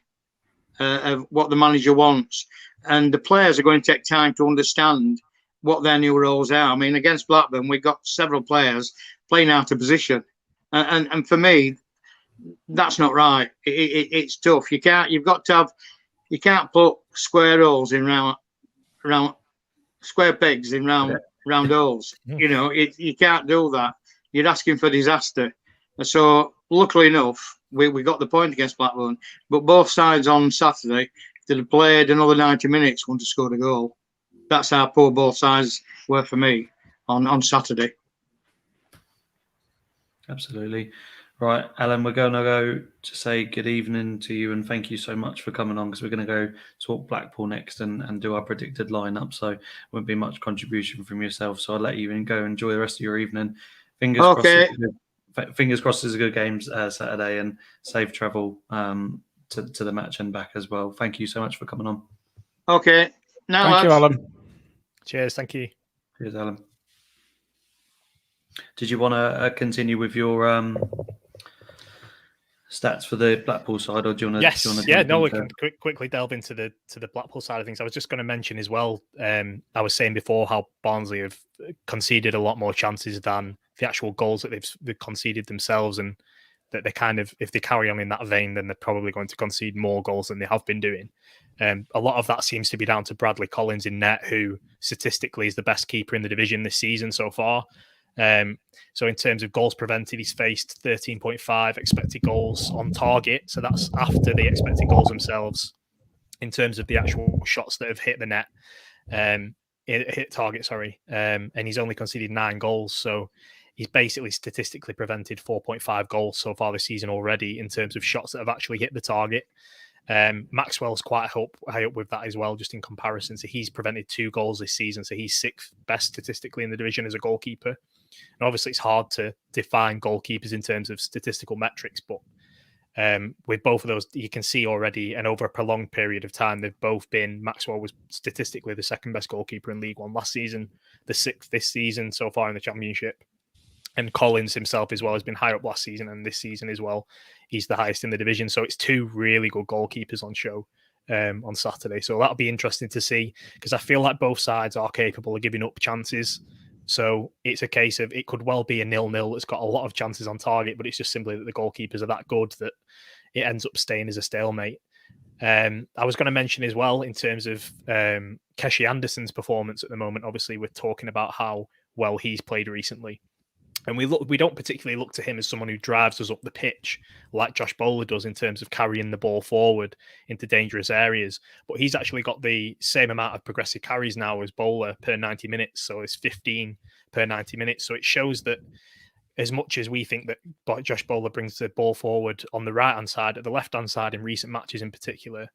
of what the manager wants. And the players are going to take time to understand what their new roles are. I mean, against Blackburn, we got several players playing out of position. And for me, that's not right. It's tough. You can't put square holes in round square pegs in round holes. You know, you can't do that. You're asking for disaster. So luckily enough, we got the point against Blackburn, but both sides on Saturday, if they'd have played another 90 minutes, wouldn't have scored a goal. That's how poor both sides were for me on Saturday. Absolutely. Right, Alan, we're going to go to say good evening to you and thank you so much for coming on, because we're going to go talk Blackpool next and do our predicted lineup. So won't be much contribution from yourself. So I'll let you go enjoy the rest of your evening. Fingers crossed it's a good game Saturday, and safe travel to the match and back as well. Thank you so much for coming on. Okay. Thank you, Alan. Cheers. Thank you. Cheers, Alan. Did you want to continue with your stats for the Blackpool side, or do you want to? Yes, we can quickly delve into the Blackpool side of things. I was just going to mention as well. I was saying before how Barnsley have conceded a lot more chances than the actual goals that they've conceded themselves, and that they kind of, if they carry on in that vein, then they're probably going to concede more goals than they have been doing. A lot of that seems to be down to Bradley Collins in net, who statistically is the best keeper in the division this season so far. So in terms of goals prevented, he's faced 13.5 expected goals on target. So that's after the expected goals themselves. In terms of the actual shots that have hit the net, hit target, and he's only conceded 9 goals. So he's basically statistically prevented 4.5 goals so far this season already in terms of shots that have actually hit the target. Maxwell's quite high up with that as well, just in comparison. So he's prevented 2 goals this season. So he's 6th best statistically in the division as a goalkeeper. And obviously it's hard to define goalkeepers in terms of statistical metrics, but with both of those, you can see already, and over a prolonged period of time, they've both been, Maxwell was statistically the 2nd best goalkeeper in League One last season, the 6th this season so far in the Championship. And Collins himself as well has been high up last season, and this season as well, he's the highest in the division. So it's 2 really good goalkeepers on show. on Saturday. So that'll be interesting to see, because I feel like both sides are capable of giving up chances. So it's a case of it could well be a 0-0 that's got a lot of chances on target, but it's just simply that the goalkeepers are that good that it ends up staying as a stalemate. I was going to mention as well, in terms of Keshi Anderson's performance at the moment. Obviously, we're talking about how well he's played recently. And we don't particularly look to him as someone who drives us up the pitch like Josh Bowler does in terms of carrying the ball forward into dangerous areas. But he's actually got the same amount of progressive carries now as Bowler per 90 minutes. So it's 15 per 90 minutes. So it shows that as much as we think that Josh Bowler brings the ball forward on the right-hand side, at the left-hand side in recent matches in particular,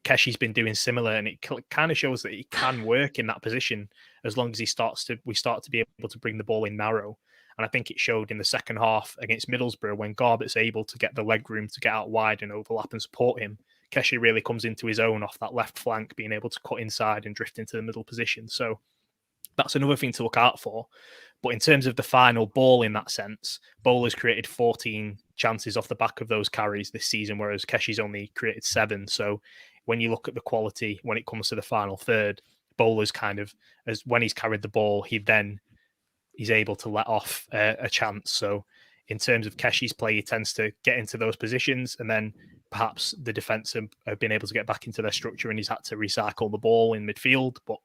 Keshi's been doing similar, and it kind of shows that he can work in that position as long as we start to be able to bring the ball in narrow. And I think it showed in the second half against Middlesbrough when Garbutt's able to get the leg room to get out wide and overlap and support him. Keshi really comes into his own off that left flank, being able to cut inside and drift into the middle position. So that's another thing to look out for. But in terms of the final ball in that sense, Bowler's created 14 chances off the back of those carries this season, whereas Keshi's only created 7. So when you look at the quality when it comes to the final third, Bowler's kind of, as when he's carried the ball, he's able to let off a chance. So in terms of Keshi's play, he tends to get into those positions, and then perhaps the defence have been able to get back into their structure and he's had to recycle the ball in midfield. But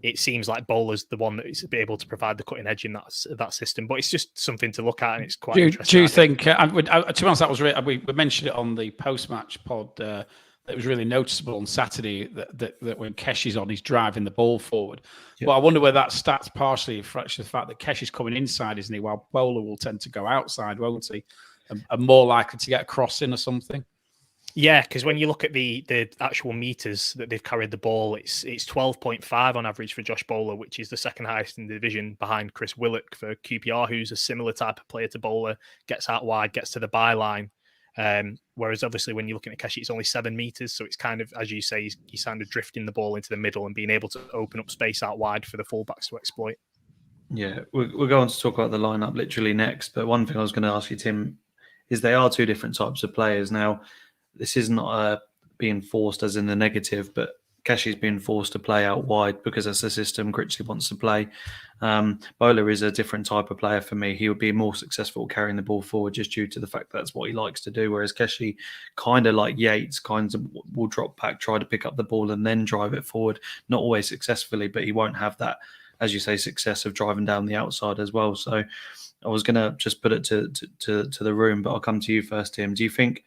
it seems like Bowler's the one that is able to provide the cutting edge in that system. But it's just something to look at, and it's quite interesting. Do you think, to be honest, that was we mentioned it on the post-match pod, it was really noticeable on Saturday that when Keshi's on, he's driving the ball forward. Yep. But I wonder whether that starts partially from the fact that Keshi's coming inside, isn't he? While Bowler will tend to go outside, won't he? And more likely to get a cross in or something. Yeah, because when you look at the actual meters that they've carried the ball, it's 12.5 on average for Josh Bowler, which is the second highest in the division behind Chris Willock for QPR, who's a similar type of player to Bowler, gets out wide, gets to the byline. Whereas obviously when you're looking at Keshi, it's only 7 meters. So it's kind of, as you say, he's kind of drifting the ball into the middle and being able to open up space out wide for the fullbacks to exploit. Yeah, we're going to talk about the lineup literally next. But one thing I was going to ask you, Tim, is they are 2 different types of players. Now, this is not being forced as in the negative, but Keshi's been forced to play out wide because that's the system Critchley wants to play. Bowler is a different type of player for me. He would be more successful carrying the ball forward just due to the fact that that's what he likes to do. Whereas Keshi, kind of like Yates, will drop back, try to pick up the ball and then drive it forward. Not always successfully, but he won't have that, as you say, success of driving down the outside as well. So I was going to just put it to the room, but I'll come to you first, Tim. Do you think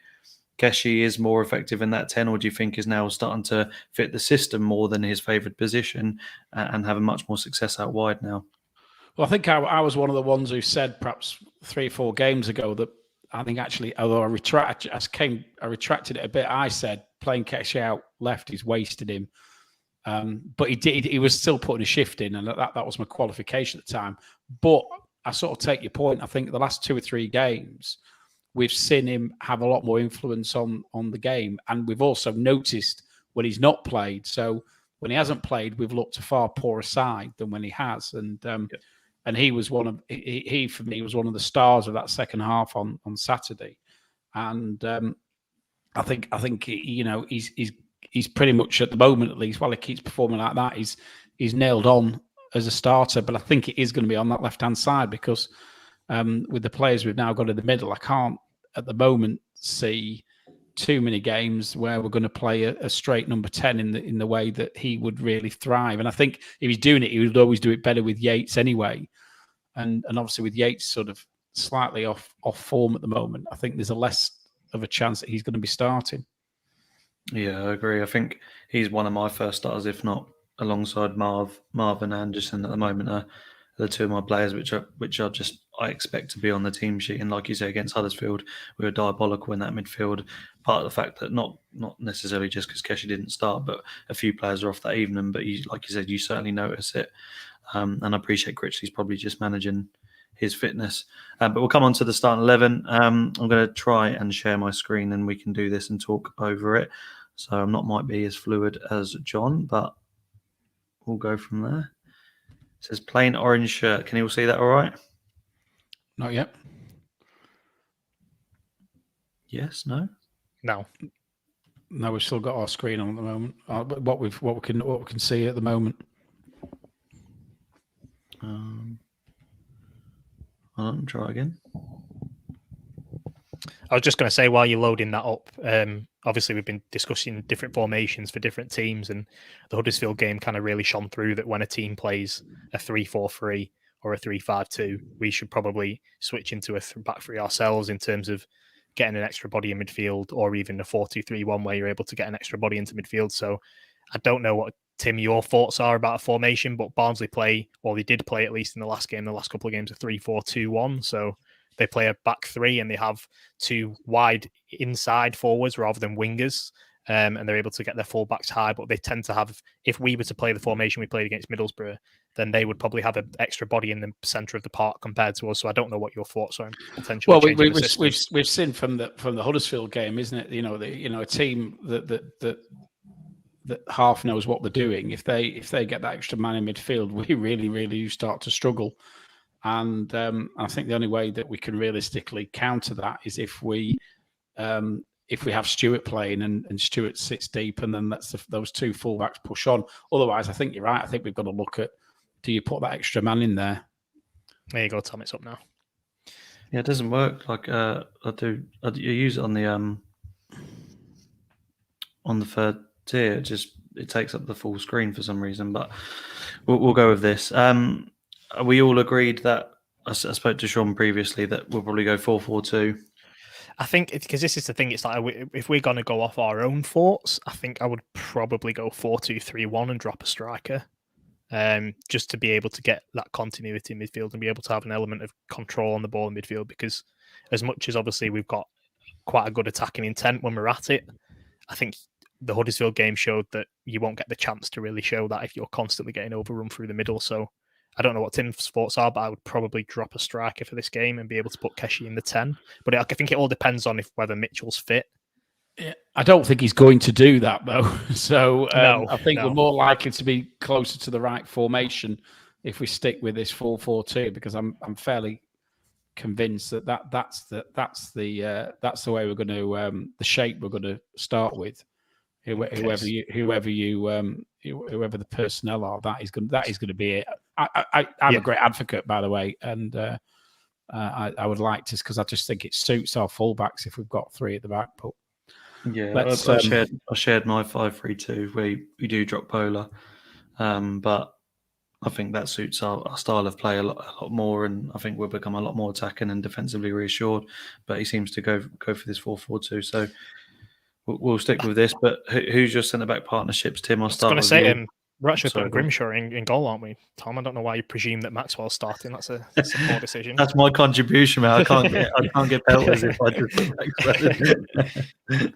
Keshi is more effective in that 10, or do you think is now starting to fit the system more than his favoured position and having much more success out wide now? Well, I think I was one of the ones who said perhaps 3-4 games ago that I think actually, although I retracted it a bit, I said playing Keshi out left is wasted him. But he was still putting a shift in, and that was my qualification at the time. But I sort of take your point. I think the last 2 or 3 games, we've seen him have a lot more influence on the game. And we've also noticed when he's not played. So when he hasn't played, we've looked a far poorer side than when he has. And and he was he for me was one of the stars of that second half on Saturday. And I think he's pretty much at the moment, at least, while he keeps performing like that, he's nailed on as a starter. But I think it is going to be on that left-hand side because with the players we've now got in the middle, I can't at the moment see too many games where we're going to play a straight number 10 in the way that he would really thrive. And I think if he's doing it, he would always do it better with Yates anyway. And obviously with Yates sort of slightly off form at the moment, I think there's a less of a chance that he's going to be starting. Yeah, I agree. I think he's one of my first starters, if not alongside Marvin Anderson at the moment. The 2 of my players, which I expect to be on the team sheet. And like you say, against Huddersfield, we were diabolical in that midfield. Part of the fact that not necessarily just because Keshi didn't start, but a few players are off that evening. But like you said, you certainly notice it. And I appreciate Critchley's probably just managing his fitness. But we'll come on to the starting 11. I'm going to try and share my screen and we can do this and talk over it. So I'm might be as fluid as John, but we'll go from there. It says plain orange shirt. Can you all see that all right? Not yet. Yes, no? No. No, we've still got our screen on at the moment. What we can see at the moment. I'll try again. I was just going to say, while you're loading that up, obviously we've been discussing different formations for different teams, and the Huddersfield game kind of really shone through that when a team plays a 3-4-3 or a 3-5-2, we should probably switch into a back three ourselves in terms of getting an extra body in midfield, or even a 4-2-3-1 where you're able to get an extra body into midfield. So I don't know what, Tim, your thoughts are about a formation, but Barnsley play, or they did play at least in the last couple of games, a 3-4-2-1. So they play a back three and they have two wide inside forwards rather than wingers. And they're able to get their fullbacks high, but they tend to have, if we were to play the formation we played against Middlesbrough, then they would probably have an extra body in the centre of the park compared to us. So I don't know what your thoughts are on potentially. Well, we've seen from the Huddersfield game, isn't it? A team that half knows what they're doing. If they get that extra man in midfield, we really do start to struggle. And I think the only way that we can realistically counter that is if we have Stewart playing and Stewart sits deep, and then lets those two fullbacks push on. Otherwise, I think you're right. I think we've got to look at, do you put that extra man in there? There you go, Tom. It's up now. Yeah, it doesn't work like I use it on the third tier. It takes up the full screen for some reason, but we'll go with this. We all agreed that I spoke to Sean previously that we'll probably go 4-4-2. I think because this is the thing, it's like if we're going to go off our own thoughts, I think I would probably go 4-2-3-1 and drop a striker, just to be able to get that continuity in midfield and be able to have an element of control on the ball in midfield. Because as much as obviously we've got quite a good attacking intent when we're at it, I think the Huddersfield game showed that you won't get the chance to really show that if you're constantly getting overrun through the middle. So I don't know what Tim's thoughts are, but I would probably drop a striker for this game and be able to put Keshi in the 10. But I think it all depends on whether Mitchell's fit. Yeah, I don't think he's going to do that, though. So I think we're more likely to be closer to the right formation if we stick with this 4-4-2, because I'm fairly convinced that's the way we're going to the shape we're going to start with. Whoever the personnel are, that is going to be it. I'm a great advocate, by the way, and I would like to, because I just think it suits our fullbacks if we've got three at the back. But yeah, I shared my 5-3-2 where we do drop Pola, but I think that suits our style of play a lot more, and I think we'll become a lot more attacking and defensively reassured. But he seems to go for this 4-4-2, so we'll stick with this. But who's your centre back partnerships, Tim? I'll start with you. We're actually putting Grimshaw in goal, aren't we, Tom? I don't know why you presume that Maxwell's starting. That's a poor decision. That's my contribution, man. I can't get pelters if I just put Maxwell.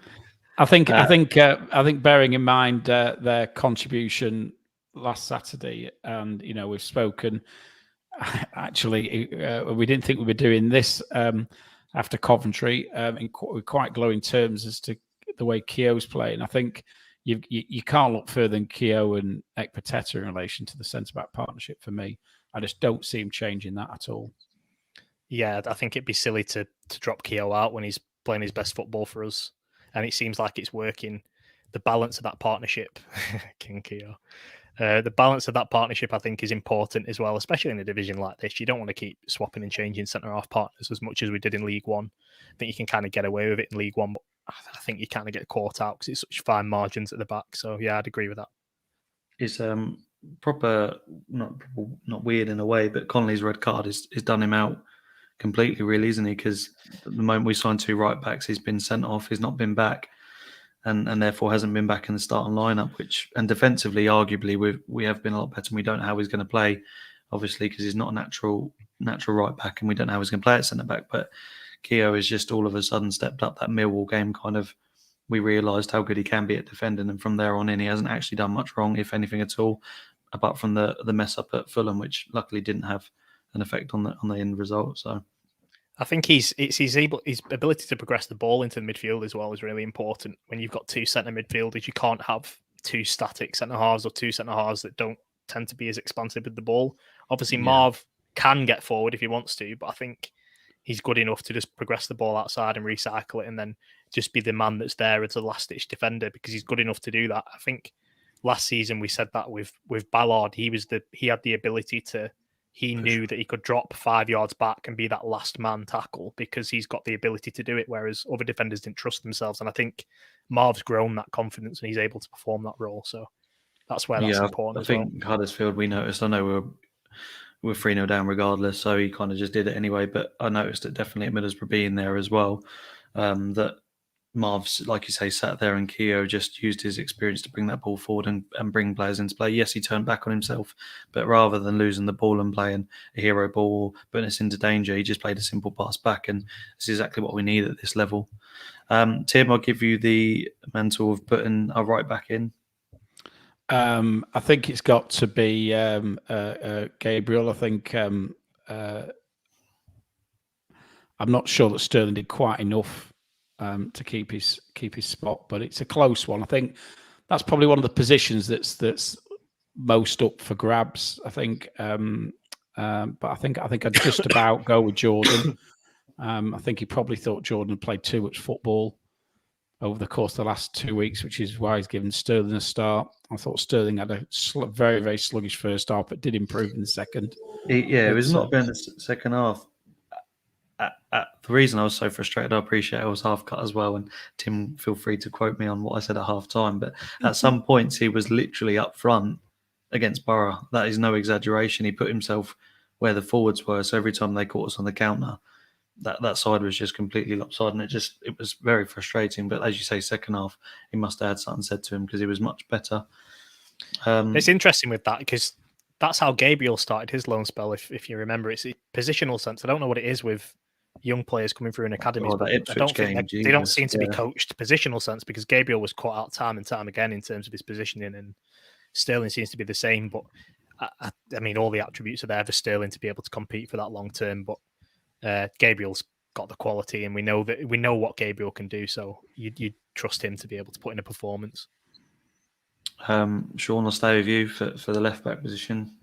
I think bearing in mind their contribution last Saturday, and we've spoken. Actually, we didn't think we were doing this after Coventry in quite glowing terms as to the way Keogh's playing. I think you can't look further than Keogh and Ekpiteta in relation to the centre-back partnership for me. I just don't see him changing that at all. Yeah, I think it'd be silly to drop Keogh out when he's playing his best football for us. And it seems like it's working. The balance of that partnership, King Keogh, the balance of that partnership, I think, is important as well, especially in a division like this. You don't want to keep swapping and changing centre-half partners as much as we did in League One. I think you can kind of get away with it in League One, but I think you kind of get caught out because it's such fine margins at the back. So, yeah, I'd agree with that. It's proper, not weird in a way, but Connolly's red card is done him out completely, really, isn't he? Because at the moment we signed two right backs, he's been sent off, he's not been back, and therefore hasn't been back in the starting lineup. And defensively, arguably, we have been a lot better, and we don't know how he's going to play, obviously, because he's not a natural right back, and we don't know how he's going to play at centre back. But Keogh has just all of a sudden stepped up. That Millwall game we realised how good he can be at defending, and from there on in, he hasn't actually done much wrong, if anything at all, apart from the mess up at Fulham, which luckily didn't have an effect on the end result. So I think his ability to progress the ball into the midfield as well is really important. When you've got two centre midfielders, you can't have two static centre halves or two centre halves that don't tend to be as expansive with the ball. Obviously, Marv can get forward if he wants to, but I think he's good enough to just progress the ball outside and recycle it, and then just be the man that's there as a last-ditch defender because he's good enough to do that. I think last season we said that with Ballard, he had the ability to. He knew that he could drop 5 yards back and be that last man tackle because he's got the ability to do it, whereas other defenders didn't trust themselves. And I think Marv's grown that confidence and he's able to perform that role. So that's where that's important as well. I think Huddersfield, we noticed, I know we're 3-0 down regardless, so he kind of just did it anyway. But I noticed it definitely at Middlesbrough being there as well, that Marv's, like you say, sat there and Keogh just used his experience to bring that ball forward and bring players into play. Yes, he turned back on himself, but rather than losing the ball and playing a hero ball or putting us into danger, he just played a simple pass back, and it's exactly what we need at this level. Tim, I'll give you the mantle of putting our right back in. I think it's got to be Gabriel. I think I'm not sure that Sterling did quite enough to keep his spot, but it's a close one. I think that's probably one of the positions that's most up for grabs. I think, but I think I'd just about go with Jordan. I think he probably thought Jordan had played too much football over the course of the last 2 weeks, which is why he's given Sterling a start. I thought Sterling had a very, very sluggish first half, but did improve in the second. It was not been the second half. The reason I was so frustrated, I appreciate I was half cut as well. And Tim, feel free to quote me on what I said at half time. But at some points, he was literally up front against Borough. That is no exaggeration. He put himself where the forwards were. So every time they caught us on the counter, that side was just completely lopsided. And it was very frustrating. But as you say, second half, he must have had something said to him because he was much better. It's interesting with that because that's how Gabriel started his loan spell. If you remember, it's a positional sense. I don't know what it is with young players coming through in academies, but I don't think they don't seem to be coached positional sense because Gabriel was caught out time and time again in terms of his positioning, and Sterling seems to be the same. But I mean, all the attributes are there for Sterling to be able to compete for that long term. But Gabriel's got the quality, and we know what Gabriel can do. So you trust him to be able to put in a performance. Sean, I'll stay with you for the left back position.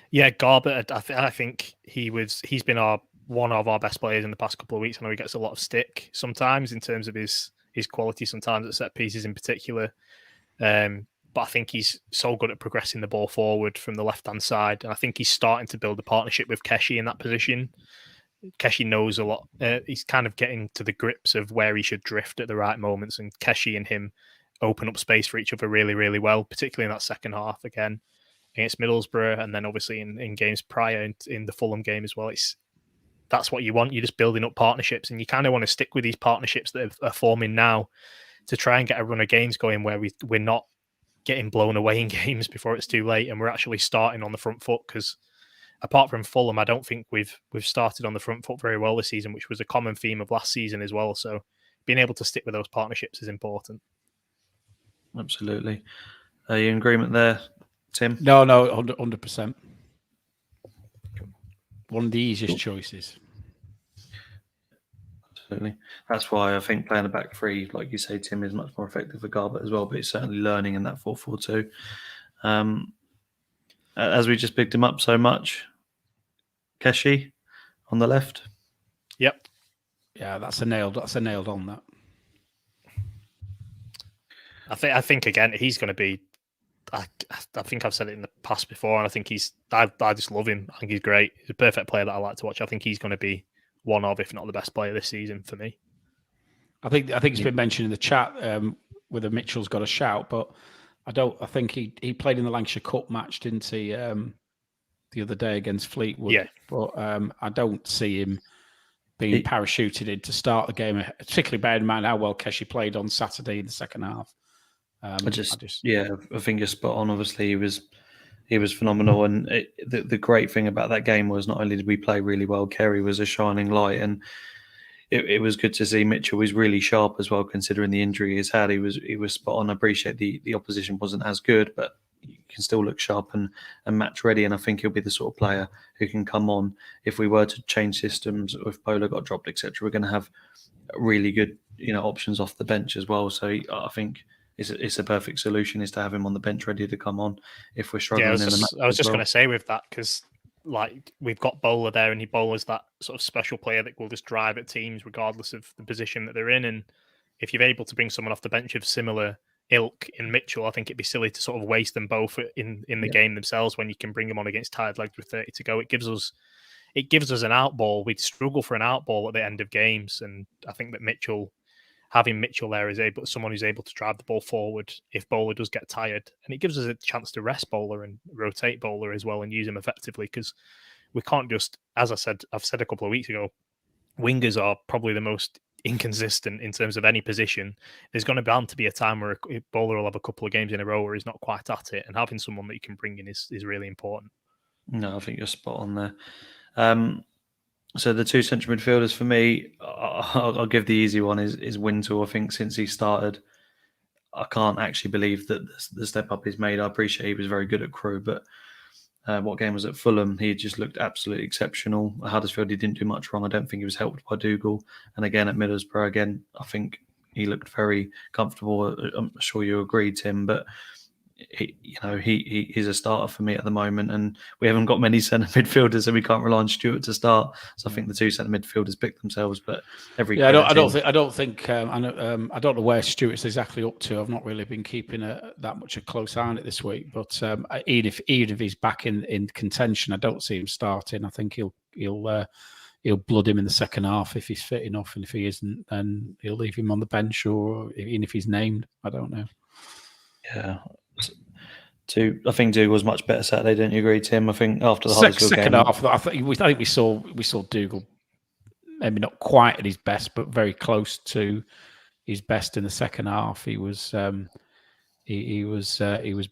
Yeah, Garbutt. I think he's been one of our best players in the past couple of weeks. I know he gets a lot of stick sometimes in terms of his quality, sometimes at set pieces in particular. But I think he's so good at progressing the ball forward from the left-hand side. And I think he's starting to build a partnership with Keshi in that position. Keshi knows a lot. He's kind of getting to the grips of where he should drift at the right moments. And Keshi and him open up space for each other really, really well, particularly in that second half again against Middlesbrough. And then obviously in games prior in the Fulham game as well. That's what you want. You're just building up partnerships, and you kind of want to stick with these partnerships that are forming now to try and get a run of games going where we're not getting blown away in games before it's too late, and we're actually starting on the front foot. Because apart from Fulham, I don't think we've started on the front foot very well this season, which was a common theme of last season as well. So being able to stick with those partnerships is important. Absolutely. Are you in agreement there, Tim? No, 100%. One of the easiest choices. Absolutely. That's why I think playing a back three, like you say, Tim, is much more effective for Garbutt as well, but he's certainly learning in that 4-4-2. As we just picked him up so much, Keshi on the left. Yep. Yeah, that's a nailed on that. I think again, he's going to be. I think I've said it in the past before, and I think I just love him. I think he's great. He's a perfect player that I like to watch. I think he's going to be one of, if not the best player this season for me. I think it's been mentioned in the chat whether Mitchell's got a shout, but I think he played in the Lancashire Cup match, didn't he? The other day against Fleetwood. Yeah. But I don't see him being parachuted in to start the game, particularly bearing in mind how well Keshi played on Saturday in the second half. I think you're spot on. Obviously, he was phenomenal, and the great thing about that game was not only did we play really well, Kerry was a shining light, and it was good to see Mitchell was really sharp as well, considering the injury he's had. He was spot on. I appreciate the opposition wasn't as good, but you can still look sharp and match ready, and I think he'll be the sort of player who can come on if we were to change systems, or if Bowler got dropped, etc. We're going to have really good options off the bench as well. So I think it's a perfect solution is to have him on the bench ready to come on if we're struggling in the match. I was just going to say with that, because like we've got Bowler there, and Bowler's that sort of special player that will just drive at teams regardless of the position that they're in, and if you're able to bring someone off the bench of similar ilk in Mitchell, I think it'd be silly to sort of waste them both in the game themselves when you can bring them on against tired legs with 30 to go. It gives us an out ball. We'd struggle for an out ball at the end of games, and I think that having Mitchell there is someone who's able to drive the ball forward if Bowler does get tired, and it gives us a chance to rest Bowler and rotate Bowler as well and use him effectively, because we can't just, as I've said a couple of weeks ago, wingers are probably the most inconsistent in terms of any position. There's going to be a time where a Bowler will have a couple of games in a row where he's not quite at it, and having someone that you can bring in is really important. No, I think you're spot on there. So the two central midfielders for me, I'll give the easy one is Wintle. I think since he started, I can't actually believe that the step up he's made. I appreciate he was very good at Crewe, but what game was it? Fulham? He just looked absolutely exceptional. At Huddersfield, he didn't do much wrong. I don't think he was helped by Dougal. And again at Middlesbrough, I think he looked very comfortable. I'm sure you agree, Tim, but he's a starter for me at the moment, and we haven't got many centre midfielders, so we can't rely on Stewart to start. So I think the two centre midfielders pick themselves. But I don't know where Stewart's exactly up to. I've not really been keeping that much a close eye on it this week. But even if he's back in contention, I don't see him starting. I think he'll blood him in the second half if he's fit enough, and if he isn't, then he'll leave him on the bench, or even if he's named, I don't know. Yeah. I think Dougal was much better Saturday. Don't you agree, Tim? I think after the Huddersfield second game, half, I think we saw Dougal maybe not quite at his best, but very close to his best in the second half. He was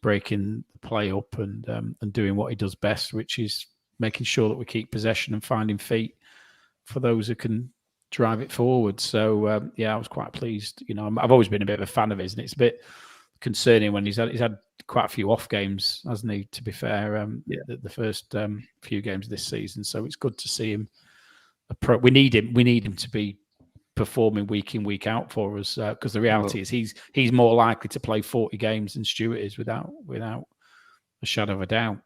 breaking the play up and doing what he does best, which is making sure that we keep possession and finding feet for those who can drive it forward. So I was quite pleased. I've always been a bit of a fan of his, and it's a bit concerning when he's had quite a few off games, hasn't he? To be fair, the first few games this season, so it's good to see him. We need him to be performing week in, week out for us, because the reality is he's more likely to play 40 games than Stewart is, without a shadow of a doubt.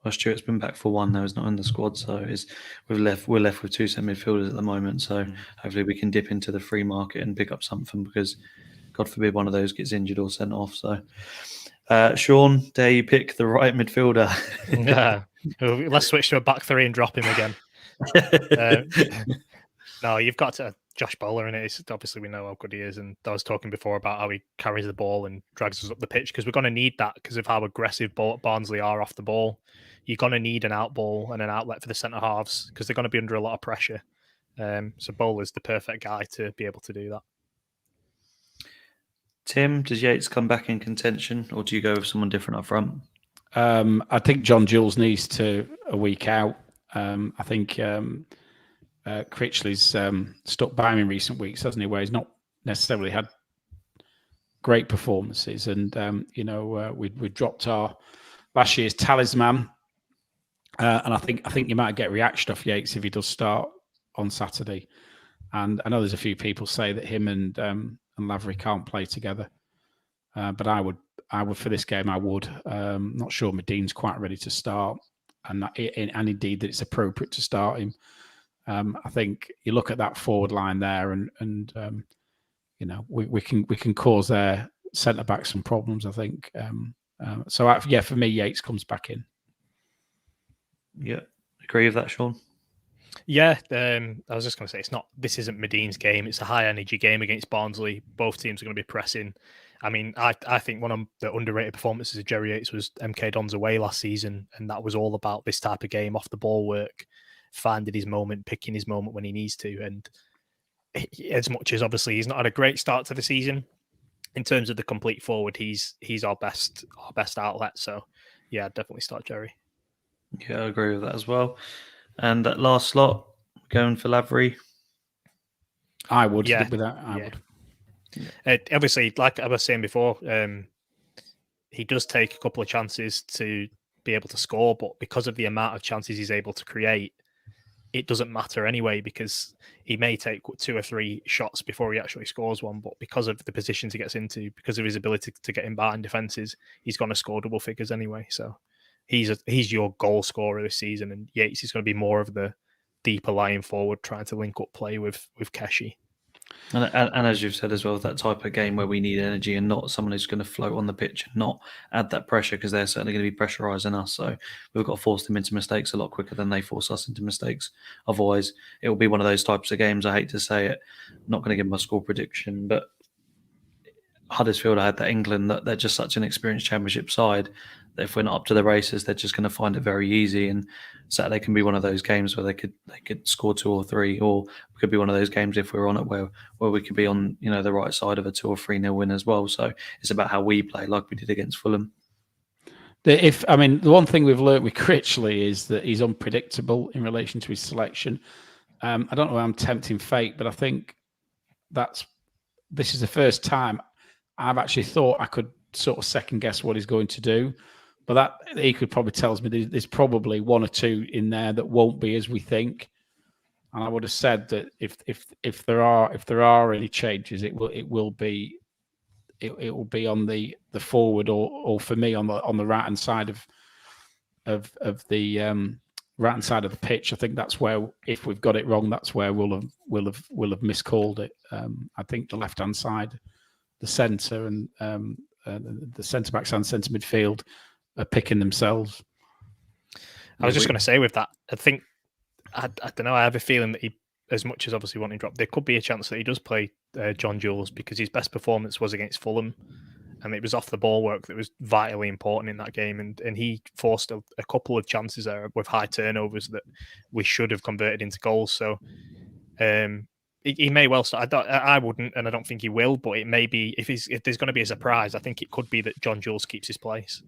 Well, Stewart's been back for one, though. He's not in the squad, so we're left with two centre midfielders at the moment. So hopefully we can dip into the free market and pick up something, because God forbid one of those gets injured or sent off. So, Sean, dare you pick the right midfielder? Yeah. Let's switch to a back three and drop him again. No, you've got to Josh Bowler in it. Obviously, we know how good he is, and I was talking before about how he carries the ball and drags us up the pitch, because we're going to need that because of how aggressive Barnsley are off the ball. You're going to need an out ball and an outlet for the centre halves, because they're going to be under a lot of pressure. So Bowler's the perfect guy to be able to do that. Tim, does Yates come back in contention, or do you go with someone different up front? I think John Jules needs to a week out. I think Critchley's stuck by him in recent weeks, hasn't he? Where he's not necessarily had great performances, and we dropped our last year's talisman, and I think you might get reaction off Yates if he does start on Saturday. And I know there's a few people say that him and Lavery can't play together, but I would for this game. I would. Not sure Medin's quite ready to start, and indeed that it's appropriate to start him. I think you look at that forward line there, and we can cause their centre back some problems, I think. For me, Yates comes back in. Yeah, agree with that, Sean. Yeah, I was just going to say this isn't Medin's game. It's a high energy game against Barnsley. Both teams are going to be pressing. I mean, I think one of the underrated performances of Jerry Yates was MK Dons away last season, and that was all about this type of game, off the ball work, finding his moment, picking his moment when he needs to. And as much as obviously he's not had a great start to the season, in terms of the complete forward, he's our best outlet. So yeah, I'd definitely start Jerry. Yeah, I agree with that as well. And that last slot, going for Lavery. I would. Yeah. With that, I would. Obviously, like I was saying before, he does take a couple of chances to be able to score, but because of the amount of chances he's able to create, it doesn't matter anyway, because he may take 2 or 3 shots before he actually scores one, but because of the positions he gets into, because of his ability to get in behind defences, he's going to score double figures anyway. So he's your goal scorer this season, and Yates is going to be more of the deeper lying forward, trying to link up play with Keshi. And as you've said as well, that type of game where we need energy and not someone who's going to float on the pitch and not add that pressure, because they're certainly going to be pressurising us. So we've got to force them into mistakes a lot quicker than they force us into mistakes. Otherwise, it will be one of those types of games. I hate to say it, I'm not going to give my score prediction, but Huddersfield, I had that England, that they're just such an experienced Championship side that if we're not up to the races, they're just going to find it very easy. And Saturday can be one of those games where they could score 2 or 3, or it could be one of those games if we're on it where we could be on the right side of a 2 or 3-0 win as well. So it's about how we play, like we did against Fulham. The one thing we've learned with Critchley is that he's unpredictable in relation to his selection. I don't know why I'm tempting fate, but I think this is the first time I've actually thought I could sort of second guess what he's going to do, but that he could probably tells me there's probably 1 or 2 in there that won't be as we think. And I would have said that if there are any changes, it will be on the forward or for me on the right hand side of the right hand side of the pitch. I think that's where, if we've got it wrong, that's where we'll have miscalled it. I think the left hand side, the centre and the centre backs and centre midfield are picking themselves. I was just going to say with that, I think I don't know. I have a feeling that he, as much as obviously wanting to drop, there could be a chance that he does play John Jules, because his best performance was against Fulham, and it was off the ball work that was vitally important in that game, and he forced a couple of chances there with high turnovers that we should have converted into goals. So he may well start. I wouldn't, and I don't think he will. But it may be, if there's going to be a surprise, I think it could be that John Jules keeps his place.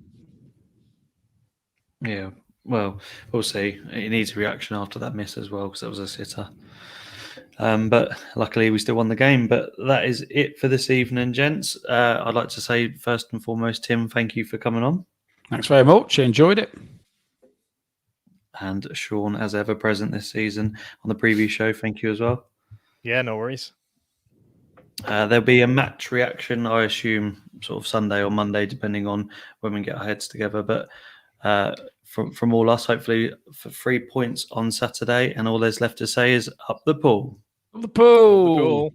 Yeah, well, we'll see. He needs a reaction after that miss as well, because that was a sitter. But luckily, we still won the game. But that is it for this evening, gents. I'd like to say first and foremost, Tim, thank you for coming on. Thanks very much. I enjoyed it. And Sean, as ever, present this season on the preview show. Thank you as well. Yeah, no worries. There'll be a match reaction, I assume, sort of Sunday or Monday, depending on when we get our heads together. But from all us, hopefully for 3 points on Saturday. And all there's left to say is up the pool. Up the pool.